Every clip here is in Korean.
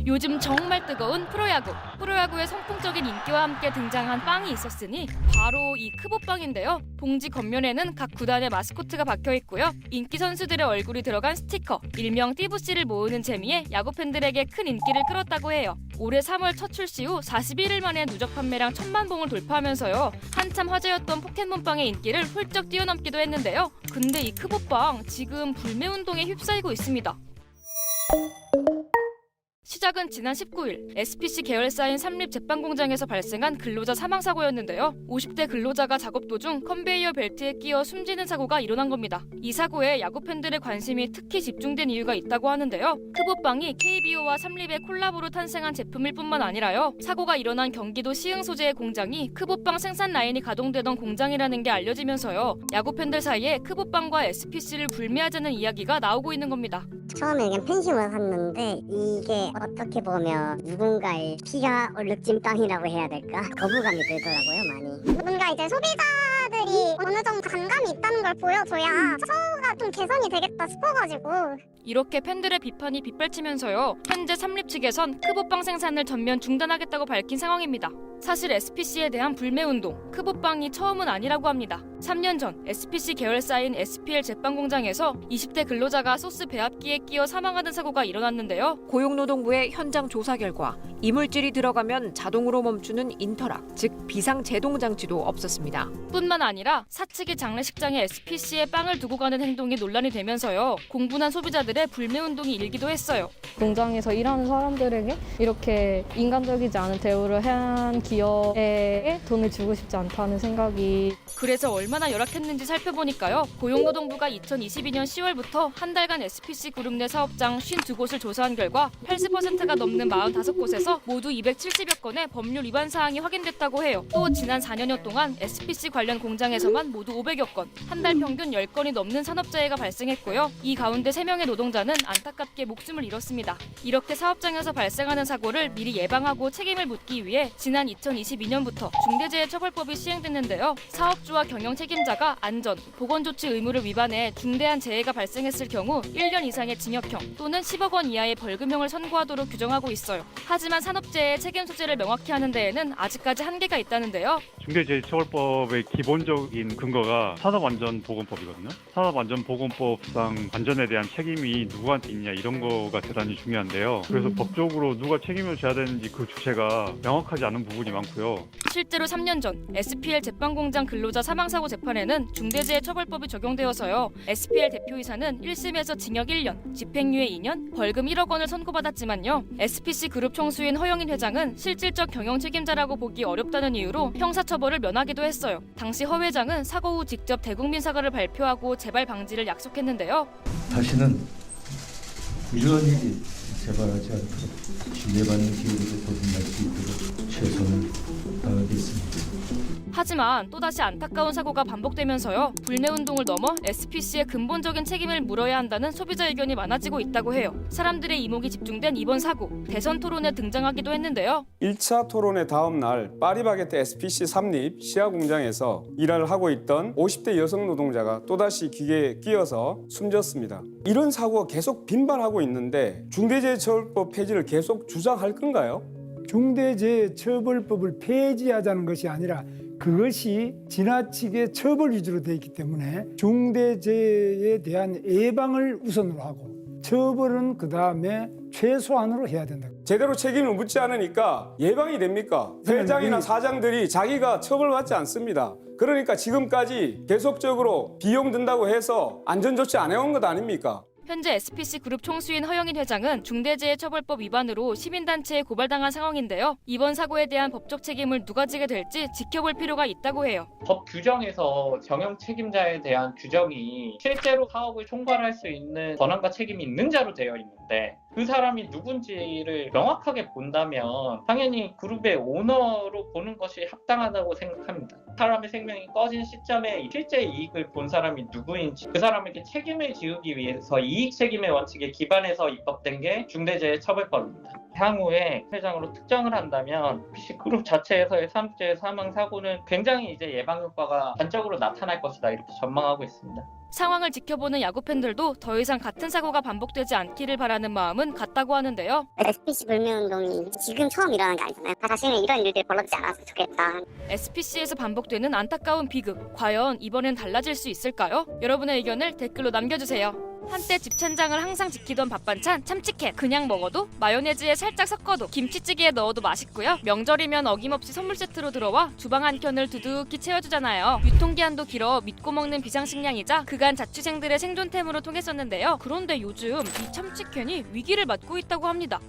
요즘 정말 뜨거운 프로야구. 프로야구의 선풍적인 인기와 함께 등장한 빵이 있었으니 바로 이 크보빵인데요. 봉지 겉면에는 각 구단의 마스코트가 박혀 있고요. 인기 선수들의 얼굴이 들어간 스티커, 일명 띠부씨를 모으는 재미에 야구 팬들에게 큰 인기를 끌었다고 해요. 올해 3월 첫 출시 후 41일 만에 누적 판매량 1000만 봉을 돌파하면서요. 한참 화제였던 포켓몬빵의 인기를 훌쩍 뛰어넘기도 했는데요. 근데 이 크보빵 지금 불매운동에 휩싸이고 있습니다. 시작은 지난 19일 SPC 계열사인 삼립제빵공장에서 발생한 근로자 사망 사고였는데요. 50대 근로자가 작업 도중 컨베이어 벨트에 끼어 숨지는 사고가 일어난 겁니다. 이 사고에 야구 팬들의 관심이 특히 집중된 이유가 있다고 하는데요. 크보빵이 KBO와 삼립의 콜라보로 탄생한 제품일 뿐만 아니라요. 사고가 일어난 경기도 시흥 소재의 공장이 크보빵 생산 라인이 가동되던 공장이라는 게 알려지면서요. 야구 팬들 사이에 크보빵과 SPC를 불매하자는 이야기가 나오고 있는 겁니다. 처음에 그냥 팬심을 샀는데 이게 어떻게 보면 누군가의 피가 얼룩진 빵이라고 해야 될까? 거부감이 들더라고요, 많이. 뭔가 이제 소비자들이 어느 정도 감감이 있다는 걸 보여줘야 처우가 좀 개선이 되겠다 싶어가지고. 이렇게 팬들의 비판이 빗발치면서요. 현재 삼립 측에선 크보빵 생산을 전면 중단하겠다고 밝힌 상황입니다. 사실 SPC에 대한 불매운동, 크보빵이 처음은 아니라고 합니다. 3년 전 SPC 계열사인 SPL 제빵공장에서 20대 근로자가 소스 배합기에 끼어 사망하는 사고가 일어났는데요. 고용노동부의 현장 조사 결과 이물질이 들어가면 자동으로 멈추는 인터락, 즉 비상제동장치도 없었습니다. 뿐만 아니라 사측이 장례식장에 SPC에 빵을 두고 가는 행동이 논란이 되면서요. 공분한 소비자들의 불매운동이 일기도 했어요. 공장에서 일하는 사람들에게 이렇게 인간적이지 않은 대우를 한 기업에 돈을 주고 싶지 않다는 생각이. 그래서 얼마나 열악했는지 살펴보니까요. 고용노동부가 2022년 10월부터 한 달간 SPC 그룹 내 사업장 52곳을 조사한 결과 80%가 넘는 45곳에서 모두 270여 건의 법률 위반 사항이 확인됐다고 해요. 또 지난 4년여 동안 SPC 관련 공장에서만 모두 500여 건, 한 달 평균 10건이 넘는 산업재해가 발생했고요. 이 가운데 3명의 노동자는 안타깝게 목숨을 잃었습니다. 이렇게 사업장에서 발생하는 사고를 미리 예방하고 책임을 묻기 위해 지난 2022년부터 중대재해처벌법이 시행됐는데요. 사업주와 경영 책임자가 안전, 보건조치 의무를 위반해 중대한 재해가 발생했을 경우 1년 이상의 징역형 또는 10억 원 이하의 벌금형을 선고하도록 규정하고 있어요. 하지만 산업재해 책임 소재를 명확히 하는 데에는 아직까지 한계가 있다는데요. 중대재해처벌법의 기본적인 근거가 산업안전보건법이거든요. 산업안전보건법상 안전에 대한 책임이 누구한테 있냐 이런 거가 대단히 중요한데요. 그래서 법적으로 누가 책임을 져야 되는지 그 주체가 명확하지 않은 부분이 많고요. 실제로 3년 전 SPL 제빵공장 근로자 사망사고 재판에는 중대재해처벌법이 적용되어서요. SPL 대표이사는 1심에서 징역 1년, 집행유예 2년, 벌금 1억 원을 선고받았지만요. SPC 그룹 총수인 허영인 회장은 실질적 경영 책임자라고 보기 어렵다는 이유로 형사처벌을 면하기도 했어요. 당시 허 회장은 사고 후 직접 대국민 사과를 발표하고 재발 방지를 약속했는데요. 다시는 이런 일이 재발하지 않도록 신뢰받는 기업으로 거듭날 수 있도록 최선을 다하겠습니다. 하지만 또다시 안타까운 사고가 반복되면서요. 불매운동을 넘어 SPC의 근본적인 책임을 물어야 한다는 소비자 의견이 많아지고 있다고 해요. 사람들의 이목이 집중된 이번 사고, 대선 토론에 등장하기도 했는데요. 1차 토론의 다음 날 파리바게뜨 SPC 삼립 시아 공장에서 일을 하고 있던 50대 여성 노동자가 또다시 기계에 끼어서 숨졌습니다. 이런 사고가 계속 빈발하고 있는데 중대재해처벌법 폐지를 계속 주장할 건가요? 중대재해처벌법을 폐지하자는 것이 아니라 그것이 지나치게 처벌 위주로 되어 있기 때문에 중대재해에 대한 예방을 우선으로 하고 처벌은 그다음에 최소한으로 해야 된다. 제대로 책임을 묻지 않으니까 예방이 됩니까? 회장이나 사장들이 자기가 처벌받지 않습니다. 그러니까 지금까지 계속적으로 비용 든다고 해서 안전조치 안 해온 것 아닙니까? 현재 SPC 그룹 총수인 허영인 회장은 중대재해처벌법 위반으로 시민단체에 고발당한 상황인데요. 이번 사고에 대한 법적 책임을 누가 지게 될지 지켜볼 필요가 있다고 해요. 법 규정에서 경영 책임자에 대한 규정이 실제로 사업을 총괄할 수 있는 권한과 책임이 있는 자로 되어 있는데 그 사람이 누군지를 명확하게 본다면 당연히 그룹의 오너로 보는 것이 합당하다고 생각합니다. 사람의 생명이 꺼진 시점에 실제 이익을 본 사람이 누구인지 그 사람에게 책임을 지우기 위해서 이익 책임의 원칙에 기반해서 입법된 게 중대재해처벌법입니다. 향후에 회장으로 특정을 한다면 PC 그룹 자체에서의 산업재해 사망 사고는 굉장히 이제 예방 효과가 단적으로 나타날 것이다 이렇게 전망하고 있습니다. 상황을 지켜보는 야구 팬들도 더 이상 같은 사고가 반복되지 않기를 바라는 마음은 같다고 하는데요. SPC 불매운동이 지금 처음 일어난 게 아니잖아요. 다시는 이런 일들이 벌어지지 않았으면 좋겠다. SPC에서 반복되는 안타까운 비극, 과연 이번엔 달라질 수 있을까요? 여러분의 의견을 댓글로 남겨주세요. 한때 집천장을 항상 지키던 밥반찬 참치캔, 그냥 먹어도 마요네즈에 살짝 섞어도 김치찌개에 넣어도 맛있고요. 명절이면 어김없이 선물 세트로 들어와 주방 한켠을 두둑히 채워주잖아요. 유통기한도 길어 믿고 먹는 비상식량이자 그간 자취생들의 생존템으로 통했었는데요. 그런데 요즘 이 참치캔이 위기를 맞고 있다고 합니다.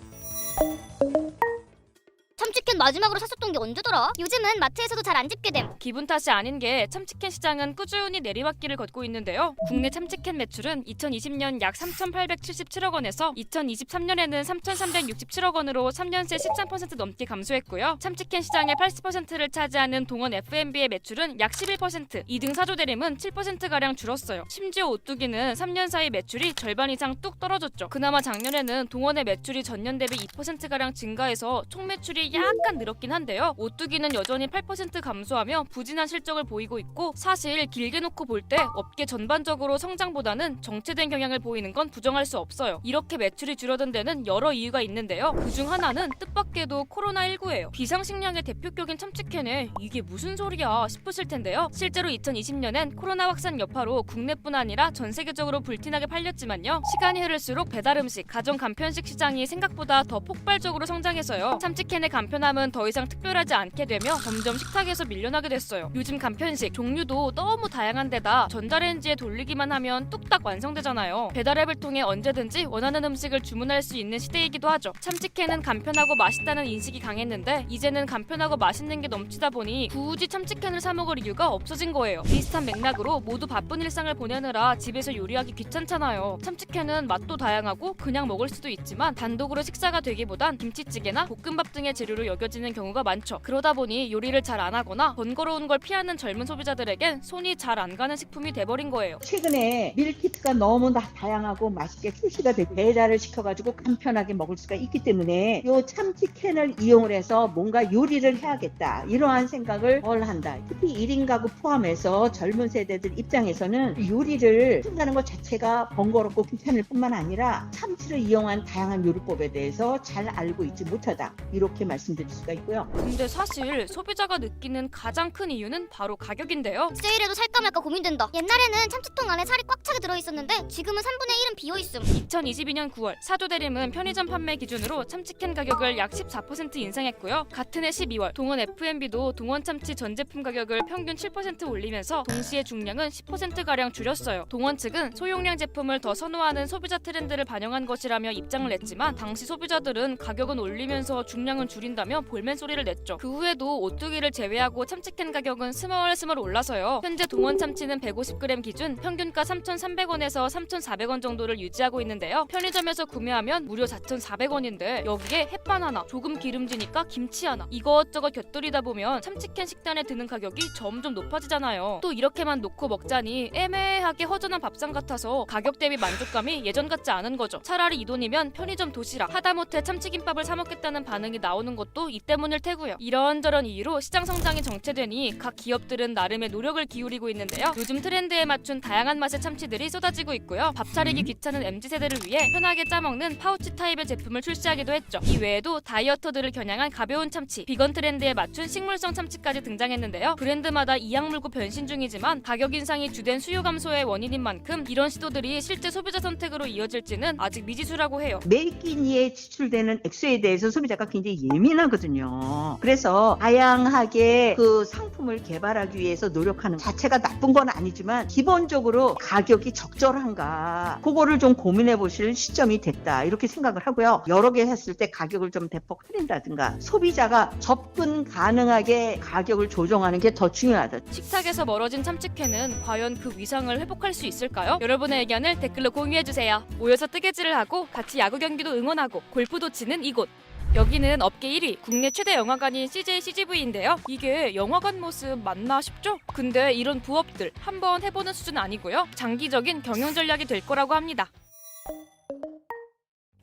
참치캔 마지막으로 샀었던 게 언제더라? 요즘은 마트에서도 잘 안 집게 됨. 기분 탓이 아닌 게 참치캔 시장은 꾸준히 내리막길을 걷고 있는데요. 국내 참치캔 매출은 2020년 약 3,877억 원에서 2023년에는 3,367억 원으로 3년 새 13% 넘게 감소했고요. 참치캔 시장의 80%를 차지하는 동원 F&B의 매출은 약 11%, 2등 사조대림은 7%가량 줄었어요. 심지어 오뚜기는 3년 사이 매출이 절반 이상 뚝 떨어졌죠. 그나마 작년에는 동원의 매출이 전년 대비 2%가량 증가해서 총 매출이 약간 늘었긴 한데요. 오뚜기는 여전히 8% 감소하며 부진한 실적을 보이고 있고, 사실 길게 놓고 볼 때 업계 전반적으로 성장보다는 정체된 경향을 보이는 건 부정할 수 없어요. 이렇게 매출이 줄어든 데는 여러 이유가 있는데요. 그중 하나는 뜻밖에도 코로나19예요. 비상식량의 대표격인 참치캔에 이게 무슨 소리야 싶으실 텐데요. 실제로 2020년엔 코로나 확산 여파로 국내뿐 아니라 전 세계적으로 불티나게 팔렸지만요. 시간이 흐를수록 배달음식, 가정 간편식 시장이 생각보다 더 폭발적으로 성장해서요. 참치캔의 간편함은 더 이상 특별하지 않게 되며 점점 식탁에서 밀려나게 됐어요. 요즘 간편식 종류도 너무 다양한 데다 전자레인지에 돌리기만 하면 뚝딱 완성되잖아요. 배달앱을 통해 언제든지 원하는 음식을 주문할 수 있는 시대이기도 하죠. 참치캔은 간편하고 맛있다는 인식이 강했는데 이제는 간편하고 맛있는 게 넘치다 보니 굳이 참치캔을 사 먹을 이유가 없어진 거예요. 비슷한 맥락으로 모두 바쁜 일상을 보내느라 집에서 요리하기 귀찮잖아요. 참치캔은 맛도 다양하고 그냥 먹을 수도 있지만 단독으로 식사가 되기보단 김치찌개나 볶음밥 등의 재료로 여겨지는 경우가 많죠. 그러다 보니 요리를 잘 안 하거나 번거로운 걸 피하는 젊은 소비자들에겐 손이 잘 안 가는 식품이 돼버린 거예요. 최근에 밀키트가 너무 다양하고 맛있게 출시가 되고 배달을 시켜가지고 간편하게 먹을 수가 있기 때문에 요 참치캔을 이용을 해서 뭔가 요리를 해야겠다, 이러한 생각을 덜 한다. 특히 1인 가구 포함해서 젊은 세대들 입장에서는 요리를 한다는 것 자체가 번거롭고 귀찮을 뿐만 아니라 참치를 이용한 다양한 요리법에 대해서 잘 알고 있지 못하다, 이렇게 말씀드릴 수가 있고요. 근데 사실 소비자가 느끼는 가장 큰 이유는 바로 가격인데요. 세일해도 살까 말까 고민된다. 옛날에는 참치통 안에 살이 꽉 차게 들어있었는데 지금은 3분의 1은 비어있음. 2022년 9월 사조대림은 편의점 판매 기준으로 참치캔 가격을 약 14% 인상했고요. 같은 해 12월 동원 F&B도 동원 참치 전 제품 가격을 평균 7% 올리면서 동시에 중량은 10%가량 줄였어요. 동원 측은 소용량 제품을 더 선호하는 소비자 트렌드를 반영한 것이라며 입장을 냈지만 당시 소비자들은 가격은 올리면서 중량은 줄인다며 볼멘 소리를 냈죠. 그 후에도 오뚜기를 제외하고 참치캔 가격은 스멀스멀 올라서요. 현재 동원 참치는 150g 기준 평균가 3,300원에서 3,400원 정도를 유지하고 있는데요. 편의점에서 구매하면 무려 4,400원인데 여기에 햇반 하나, 조금 기름지니까 김치 하나, 이것저것 곁들이다 보면 참치캔 식단에 드는 가격이 점점 높아지잖아요. 또 이렇게만 놓고 먹자니 애매하게 허전한 밥상 같아서 가격 대비 만족감이 예전 같지 않은 거죠. 차라리 이 돈이면 편의점 도시락, 하다못해 참치김밥을 사 먹겠다는 반응이 나오는 것도 이 때문일 테고요. 이런저런 이유로 시장 성장이 정체되니 각 기업들은 나름의 노력을 기울이고 있는데요. 요즘 트렌드에 맞춘 다양한 맛의 참치들이 쏟아지고 있고요. 밥 차리기 귀찮은 MZ세대를 위해 편하게 짜먹는 파우치 타입의 제품을 출시하기도 했죠. 이 외에도 다이어터들을 겨냥한 가벼운 참치, 비건 트렌드에 맞춘 식물성 참치까지 등장했는데요. 브랜드마다 이악 물고 변신 중이지만 가격 인상이 주된 수요 감소의 원인인 만큼 이런 시도들이 실제 소비자 선택으로 이어질지는 아직 미지수라고 해요. 매기니에 지출되는 액수에 대해서 소비자가 굉장히 예민하거든요. 그래서 다양하게 그 상품을 개발하기 위해서 노력하는 자체가 나쁜 건 아니지만 기본적으로 가격이 적절한가, 그거를 좀 고민해 보실 시점이 됐다, 이렇게 생각을 하고요. 여러 개 했을 때 가격을 좀 대폭 할인다든가 소비자가 접근 가능하게 가격을 조정하는 게 더 중요하다. 식탁에서 멀어진 참치캔은 과연 그 위상을 회복할 수 있을까요? 여러분의 의견을 댓글로 공유해주세요. 모여서 뜨개질을 하고 같이 야구 경기도 응원하고 골프도 치는 이곳. 여기는 업계 1위, 국내 최대 영화관인 CJ CGV인데요. 이게 영화관 모습 맞나 싶죠? 근데 이런 부업들 한번 해보는 수준 아니고요. 장기적인 경영 전략이 될 거라고 합니다.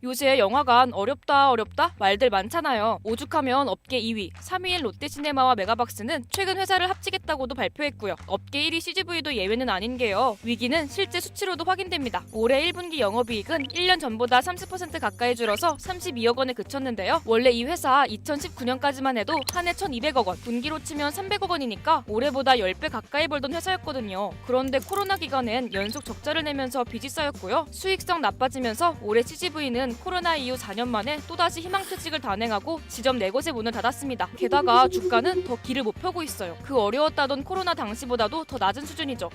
요새 영화관 어렵다 말들 많잖아요. 오죽하면 업계 2위, 3위인 롯데시네마와 메가박스는 최근 회사를 합치겠다고도 발표했고요. 업계 1위 CGV도 예외는 아닌 게요. 위기는 실제 수치로도 확인됩니다. 올해 1분기 영업이익은 1년 전보다 30% 가까이 줄어서 32억 원에 그쳤는데요. 원래 이 회사 2019년까지만 해도 한 해 1,200억 원, 분기로 치면 300억 원이니까 올해보다 10배 가까이 벌던 회사였거든요. 그런데 코로나 기간엔 연속 적자를 내면서 빚이 쌓였고요. 수익성 나빠지면서 올해 CGV는 코로나 이후 4년 만에 또다시 희망퇴직을 단행하고 지점 4곳의 문을 닫았습니다. 게다가 주가는 더 길을 못 펴고 있어요. 그 어려웠다던 코로나 당시보다도 더 낮은 수준이죠.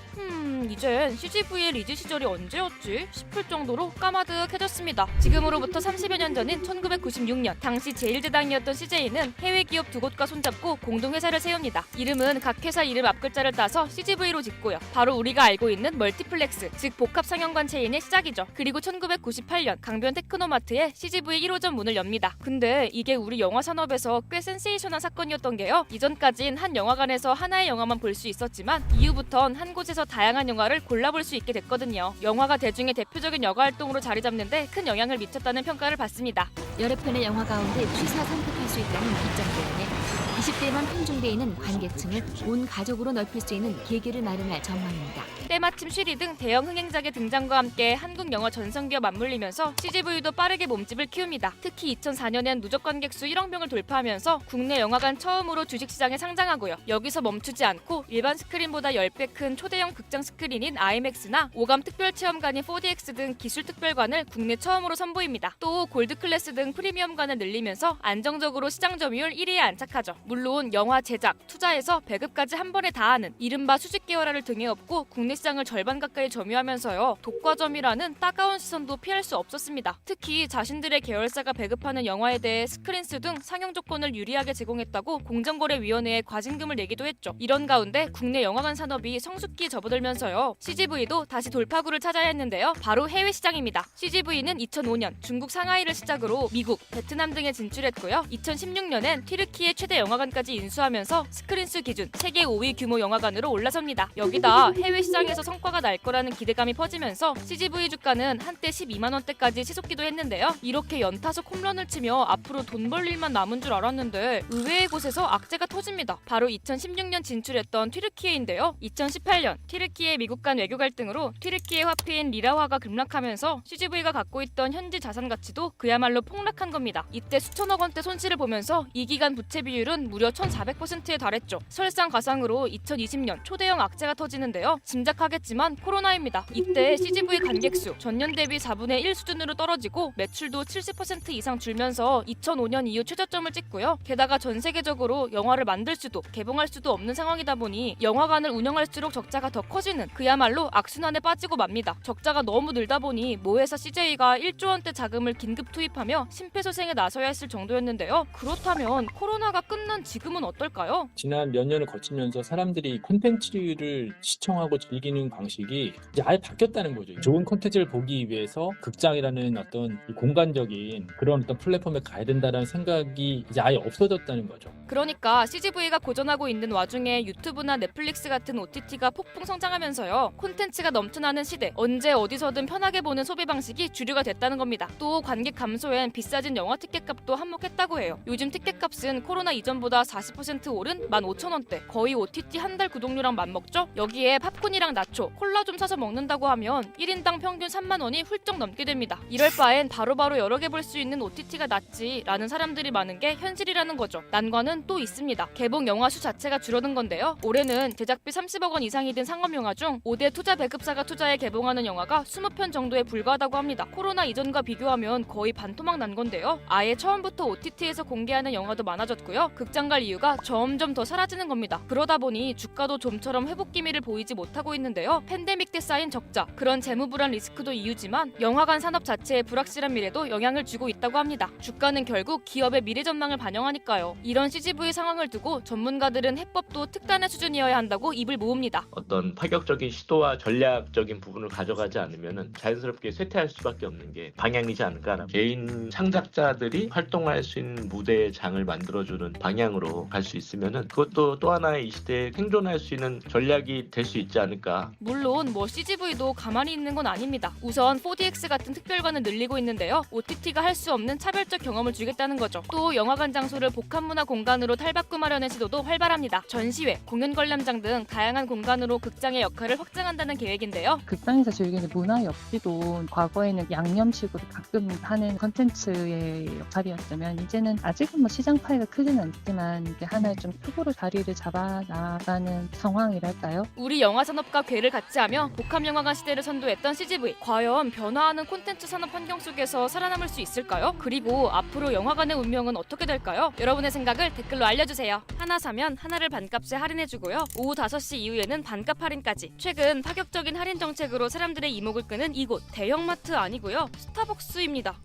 이젠 CGV의 리즈 시절이 언제였지? 싶을 정도로 까마득해졌습니다. 지금으로부터 30여 년 전인 1996년 당시 제1제당이었던 CJ는 해외 기업 2곳과 손잡고 공동회사를 세웁니다. 이름은 각 회사 이름 앞글자를 따서 CGV로 짓고요. 바로 우리가 알고 있는 멀티플렉스, 즉 복합 상영관 체인의 시작이죠. 그리고 1998년 강변 테크노마트에 CGV 1호점 문을 엽니다. 근데 이게 우리 영화 산업에서 꽤 센세이션한 사건이었던 게요. 이전까진 한 영화관에서 하나의 영화만 볼 수 있었지만 이후부턴 한 곳에서 다양한 영화를 골라볼 수 있게 됐거든요. 영화가 대중의 대표적인 여가 활동으로 자리 잡는데 큰 영향을 미쳤다는 평가를 받습니다. 여러 편의 영화 가운데 취사 선택할 수 있다는 이점 때문에 20대에만 편중돼 있는 관객층을 온 가족으로 넓힐 수 있는 계기를 마련할 전망입니다. 때마침 쉬리 등 대형 흥행작의 등장과 함께 한국 영화 전성기와 맞물리면서 CGV도 빠르게 몸집을 키웁니다. 특히 2004년엔 누적 관객 수 1억 명을 돌파하면서 국내 영화관 처음으로 주식시장에 상장하고요. 여기서 멈추지 않고 일반 스크린보다 10배 큰 초대형 극장 스크린인 IMAX나 오감 특별체험관인 4DX 등 기술 특별관을 국내 처음으로 선보입니다. 또 골드클래스 등 프리미엄관을 늘리면서 안정적으로 시장 점유율 1위에 안착하죠. 물론 영화 제작, 투자에서 배급까지 한 번에 다 하는 이른바 수직 계열화를 등에 업고 국내 시장을 절반 가까이 점유하면서요. 독과점이라는 따가운 시선도 피할 수 없었습니다. 특히 자신들의 계열사가 배급하는 영화에 대해 스크린수 등 상영 조건을 유리하게 제공했다고 공정거래위원회에 과징금을 내기도 했죠. 이런 가운데 국내 영화관 산업이 성숙기에 접어들면서요. CGV도 다시 돌파구를 찾아야 했는데요. 바로 해외 시장입니다. CGV는 2005년 중국 상하이를 시작으로 미국, 베트남 등에 진출했고요. 2016년엔 튀르키예 최대 영화관까지 인수하면서 스크린수 기준 세계 5위 규모 영화관으로 올라섭니다. 여기다 해외 시장에서 성과가 날 거라는 기대감이 퍼지면서 CGV 주가는 한때 12만 원대까지 치솟기도 했는데요. 이렇게 연타석 홈런을 치며 앞으로 돈 벌 일만 남은 줄 알았는데 의외의 곳에서 악재가 터집니다. 바로 2016년 진출했던 튀르키예인데요. 2018년 튀르키예 미국 간 외교 갈등으로 튀르키예 화폐인 리라화가 급락하면서 CGV가 갖고 있던 현지 자산 가치도 그야말로 폭락한 겁니다. 이때 수천억 원대 손실을 보면서 이 기간 부채 비율은 무려 1400%에 달했죠. 설상가상으로 2020년 초대형 악재가 터지는데요. 짐작하겠지만 코로나입니다. 이때 CGV 관객수 전년 대비 4분의 1 수준으로 떨어지고 매출도 70% 이상 줄면서 2005년 이후 최저점을 찍고요. 게다가 전 세계적으로 영화를 만들 수도 개봉할 수도 없는 상황이다 보니 영화관을 운영할수록 적자가 더 커지는 그야말로 악순환에 빠지고 맙니다. 적자가 너무 늘다 보니 모회사 CJ가 1조 원대 자금을 긴급 투입하며 심폐소생에 나서야 했을 정도였는데요. 그렇다면 코로나가 끝난 지금은 어떨까요? 지난 몇 년을 거치면서 사람들이 콘텐츠를 시청하고 즐기는 방식이 이제 아예 바뀌었다는 거죠. 좋은 콘텐츠를 보기 위해서 극장이라는 어떤 공간적인 그런 어떤 플랫폼에 가야 된다는 생각이 이제 아예 없어졌다는 거죠. 그러니까 CGV가 고전하고 있는 와중에 유튜브나 넷플릭스 같은 OTT가 폭풍 성장하면서요. 콘텐츠가 넘쳐나는 시대, 언제 어디서든 편하게 보는 소비 방식이 주류가 됐다는 겁니다. 또 관객 감소엔 비싸진 영화 티켓값도 한몫했다고 해요. 요즘 티켓값은 코로나 이전보다 40% 오른 15,000원대, 거의 OTT 한 달 구독료랑 맞먹죠? 여기에 팝콘이랑 나초, 콜라 좀 사서 먹는다고 하면 1인당 평균 3만 원이 훌쩍 넘게 됩니다. 이럴 바엔 바로바로 여러 개 볼 수 있는 OTT가 낫지라는 사람들이 많은 게 현실이라는 거죠. 난관은 또 있습니다. 개봉 영화 수 자체가 줄어든 건데요. 올해는 제작비 30억 원 이상이 든 상업 영화 중 5대 투자 배급사가 투자해 개봉하는 영화가 20편 정도에 불과하다고 합니다. 코로나 이전과 비교하면 거의 반토막 난 건데요. 아예 처음부터 OTT에서 공개하는 영화도 많아졌고요. 극장 갈 이유가 점점 더 사라지는 겁니다. 그러다 보니 주가도 좀처럼 회복 기미를 보이지 못하고 있는데요. 팬데믹 때 쌓인 적자, 그런 재무불안 리스크도 이유지만 영화관 산업 자체의 불확실한 미래도 영향을 주고 있다고 합니다. 주가는 결국 기업의 미래 전망을 반영하니까요. 이런 CGV 상황을 두고 전문가들은 해법도 특단의 수준이어야 한다고 입을 모읍니다. 어떤 파격적인 시도와 전략적인 부분을 가져가지 않으면 자연스럽게 쇠퇴할 수밖에 없는 게 방향이지 않을까. 개인 창작자들이 활동할 수 있는 무대의 장을 만들어주는 방향으로 갈 수 있으면 그것도 또 하나의 이 시대에 생존할 수 있는 전략이 될 수 있지 않을까. 있다. 물론 CGV도 가만히 있는 건 아닙니다. 우선 4DX 같은 특별관을 늘리고 있는데요. OTT가 할 수 없는 차별적 경험을 주겠다는 거죠. 또 영화관 장소를 복합문화 공간으로 탈바꿈 마련의 시도도 활발합니다. 전시회, 공연 관람장 등 다양한 공간으로 극장의 역할을 확장한다는 계획인데요. 극장에서 즐기는 문화 역시도 과거에는 양념식으로 가끔 하는 컨텐츠의 역할이었다면 이제는 아직은 시장 파이가 크지는 않지만 이게 하나의 좀 축으로 자리를 잡아 나가는 상황이랄까요? 우리 영화 산업과 궤를 같이 하며 복합 영화관 시대를 선도했던 CGV. 과연 변화하는 콘텐츠 산업 환경 속에서 살아남을 수 있을까요? 그리고 앞으로 영화관의 운명은 어떻게 될까요? 여러분의 생각을 댓글로 알려주세요. 하나 사면 하나를 반값에 할인해주고요. 오후 5시 이후에는 반값 할인까지. 최근 파격적인 할인 정책으로 사람들의 이목을 끄는 이곳. 대형마트 아니고요. 스타벅스입니다.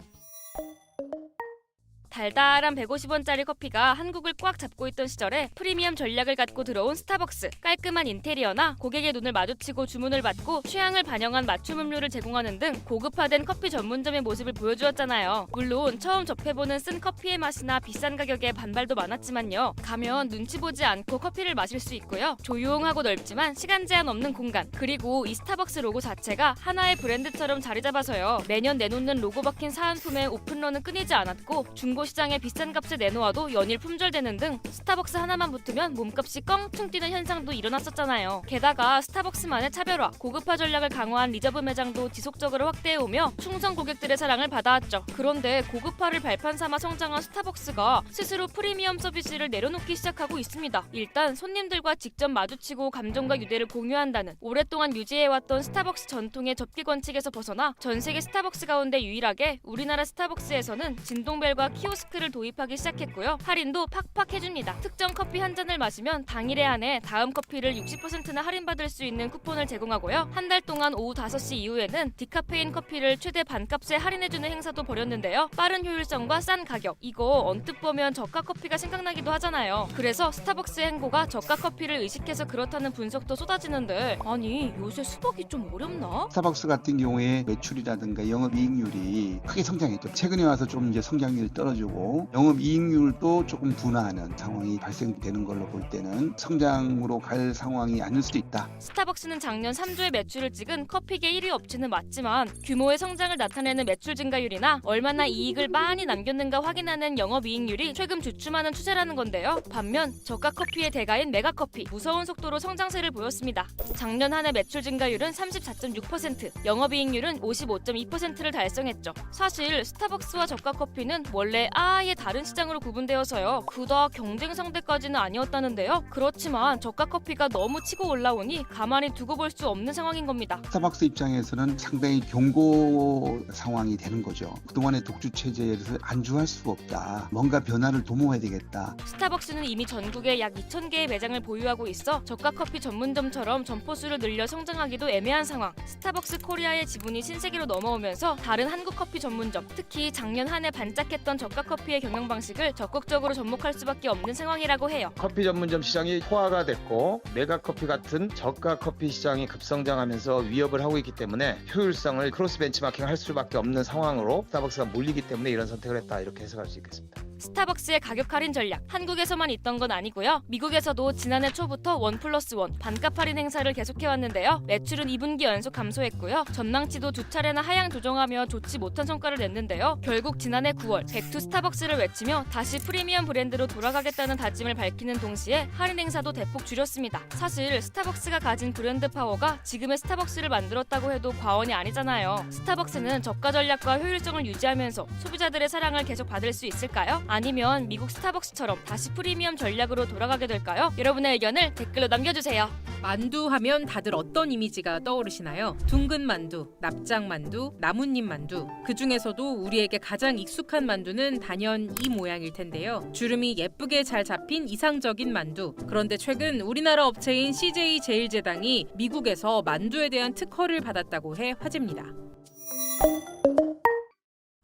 달달한 150원짜리 커피가 한국을 꽉 잡고 있던 시절에 프리미엄 전략을 갖고 들어온 스타벅스. 깔끔한 인테리어나 고객의 눈을 마주치고 주문을 받고 취향을 반영한 맞춤 음료를 제공하는 등 고급화된 커피 전문점의 모습을 보여주었잖아요. 물론 처음 접해보는 쓴 커피의 맛이나 비싼 가격에 반발도 많았지만요. 가면 눈치 보지 않고 커피를 마실 수 있고요. 조용하고 넓지만 시간 제한 없는 공간. 그리고 이 스타벅스 로고 자체가 하나의 브랜드처럼 자리 잡아서요. 매년 내놓는 로고 박힌 사은품의 오픈런은 끊이지 않았고 중고시장에 비싼 값에 내놓아도 연일 품절되는 등 스타벅스 하나만 붙으면 몸값이 껑충 뛰는 현상도 일어났었잖아요. 게다가 스타벅스만의 차별화, 고급화 전략을 강화한 리저브 매장도 지속적으로 확대해오며 충성 고객들의 사랑을 받아왔죠. 그런데 고급화를 발판 삼아 성장한 스타벅스가 스스로 프리미엄 서비스를 내려놓기 시작하고 있습니다. 일단 손님들과 직접 마주치고 감정과 유대를 공유한다는 오랫동안 유지해왔던 스타벅스 전통의 접기 원칙에서 벗어나 전 세계 스타벅스 가운데 유일하게 우리나라 스타벅스에서는 진동벨과 키오스크를 도입하기 시작했고요. 할인도 팍팍 해줍니다. 특정 커피 한 잔을 마시면 당일에 한해 다음 커피를 60%나 할인받을 수 있는 쿠폰을 제공하고요. 한 달 동안 오후 5시 이후에는 디카페인 커피를 최대 반값에 할인해주는 행사도 벌였는데요. 빠른 효율성과 싼 가격. 이거 언뜻 보면 저가 커피가 생각나기도 하잖아요. 그래서 스타벅스의 행보가 저가 커피를 의식해서 그렇다는 분석도 쏟아지는데 아니 요새 수박이 좀 어렵나? 스타벅스 같은 경우에 매출이라든가 영업이익률이 크게 성장했죠. 최근에 와서 좀 이제 성장률이 떨어지고 영업이익률도 조금 둔화하는 상황이 발생되는 걸로 볼 때는 성장으로 갈 상황이 아닐 수도 있다. 스타벅스는 작년 3조의 매출을 찍은 커피계 1위 업체는 맞지만 규모의 성장을 나타내는 매출 증가율이나 얼마나 이익을 많이 남겼는가 확인하는 영업이익률이 최근 주춤하는 추세라는 건데요. 반면 저가 커피의 대가인 메가커피 무서운 속도로 성장세를 보였습니다. 작년 한 해 매출 증가율은 34.6%, 영업이익률은 55.2%를 달성했죠. 사실 스타벅스와 저가 커피는 원래 아예 다른 시장으로 구분되어서요. 그닥 경쟁 상대까지는 아니었다는데요. 그렇지만 저가 커피가 너무 치고 올라오니 가만히 두고 볼 수 없는 상황인 겁니다. 스타벅스 입장에서는 상당히 경고 상황이 되는 거죠. 그동안의 독주 체제에서 안주할 수가 없다. 뭔가 변화를 도모해야 되겠다. 스타벅스는 이미 전국에 약 2,000개의 매장을 보유하고 있어 저가 커피 전문점처럼 점포 수를 늘려 성장하기도 애매한 상황. 스타벅스 코리아의 지분이 신세계로 넘어오면서 다른 한국 커피 전문점, 특히 작년 한 해 반짝했던 저가 커피의 경영 방식을 적극적으로 접목할 수밖에 없는 상황이라고 해요. 커피 전문점 시장이 포화가 됐고 메가커피 같은 저가 커피 시장이 급성장하면서 위협을 하고 있기 때문에 효율성을 크로스 벤치마킹 할 수밖에 없는 상황으로 스타벅스가 몰리기 때문에 이런 선택을 했다, 이렇게 해석할 수 있겠습니다. 스타벅스의 가격 할인 전략, 한국에서만 있던 건 아니고요. 미국에서도 지난해 초부터 1+1 반값 할인 행사를 계속해왔는데요. 매출은 2분기 연속 감소했고요. 전망치도 두 차례나 하향 조정하며 좋지 못한 성과를 냈는데요. 결국 지난해 9월 백투 스타벅스를 외치며 다시 프리미엄 브랜드로 돌아가겠다는 다짐을 밝히는 동시에 할인 행사도 대폭 줄였습니다. 사실 스타벅스가 가진 브랜드 파워가 지금의 스타벅스를 만들었다고 해도 과언이 아니잖아요. 스타벅스는 저가 전략과 효율성을 유지하면서 소비자들의 사랑을 계속 받을 수 있을까요? 아니면 미국 스타벅스처럼 다시 프리미엄 전략으로 돌아가게 될까요? 여러분의 의견을 댓글로 남겨주세요. 만두 하면 다들 어떤 이미지가 떠오르시나요? 둥근 만두, 납작 만두, 나뭇잎 만두. 그 중에서도 우리에게 가장 익숙한 만두는 단연 이 모양일 텐데요. 주름이 예쁘게 잘 잡힌 이상적인 만두. 그런데 최근 우리나라 업체인 CJ 제일제당이 미국에서 만두에 대한 특허를 받았다고 해 화제입니다.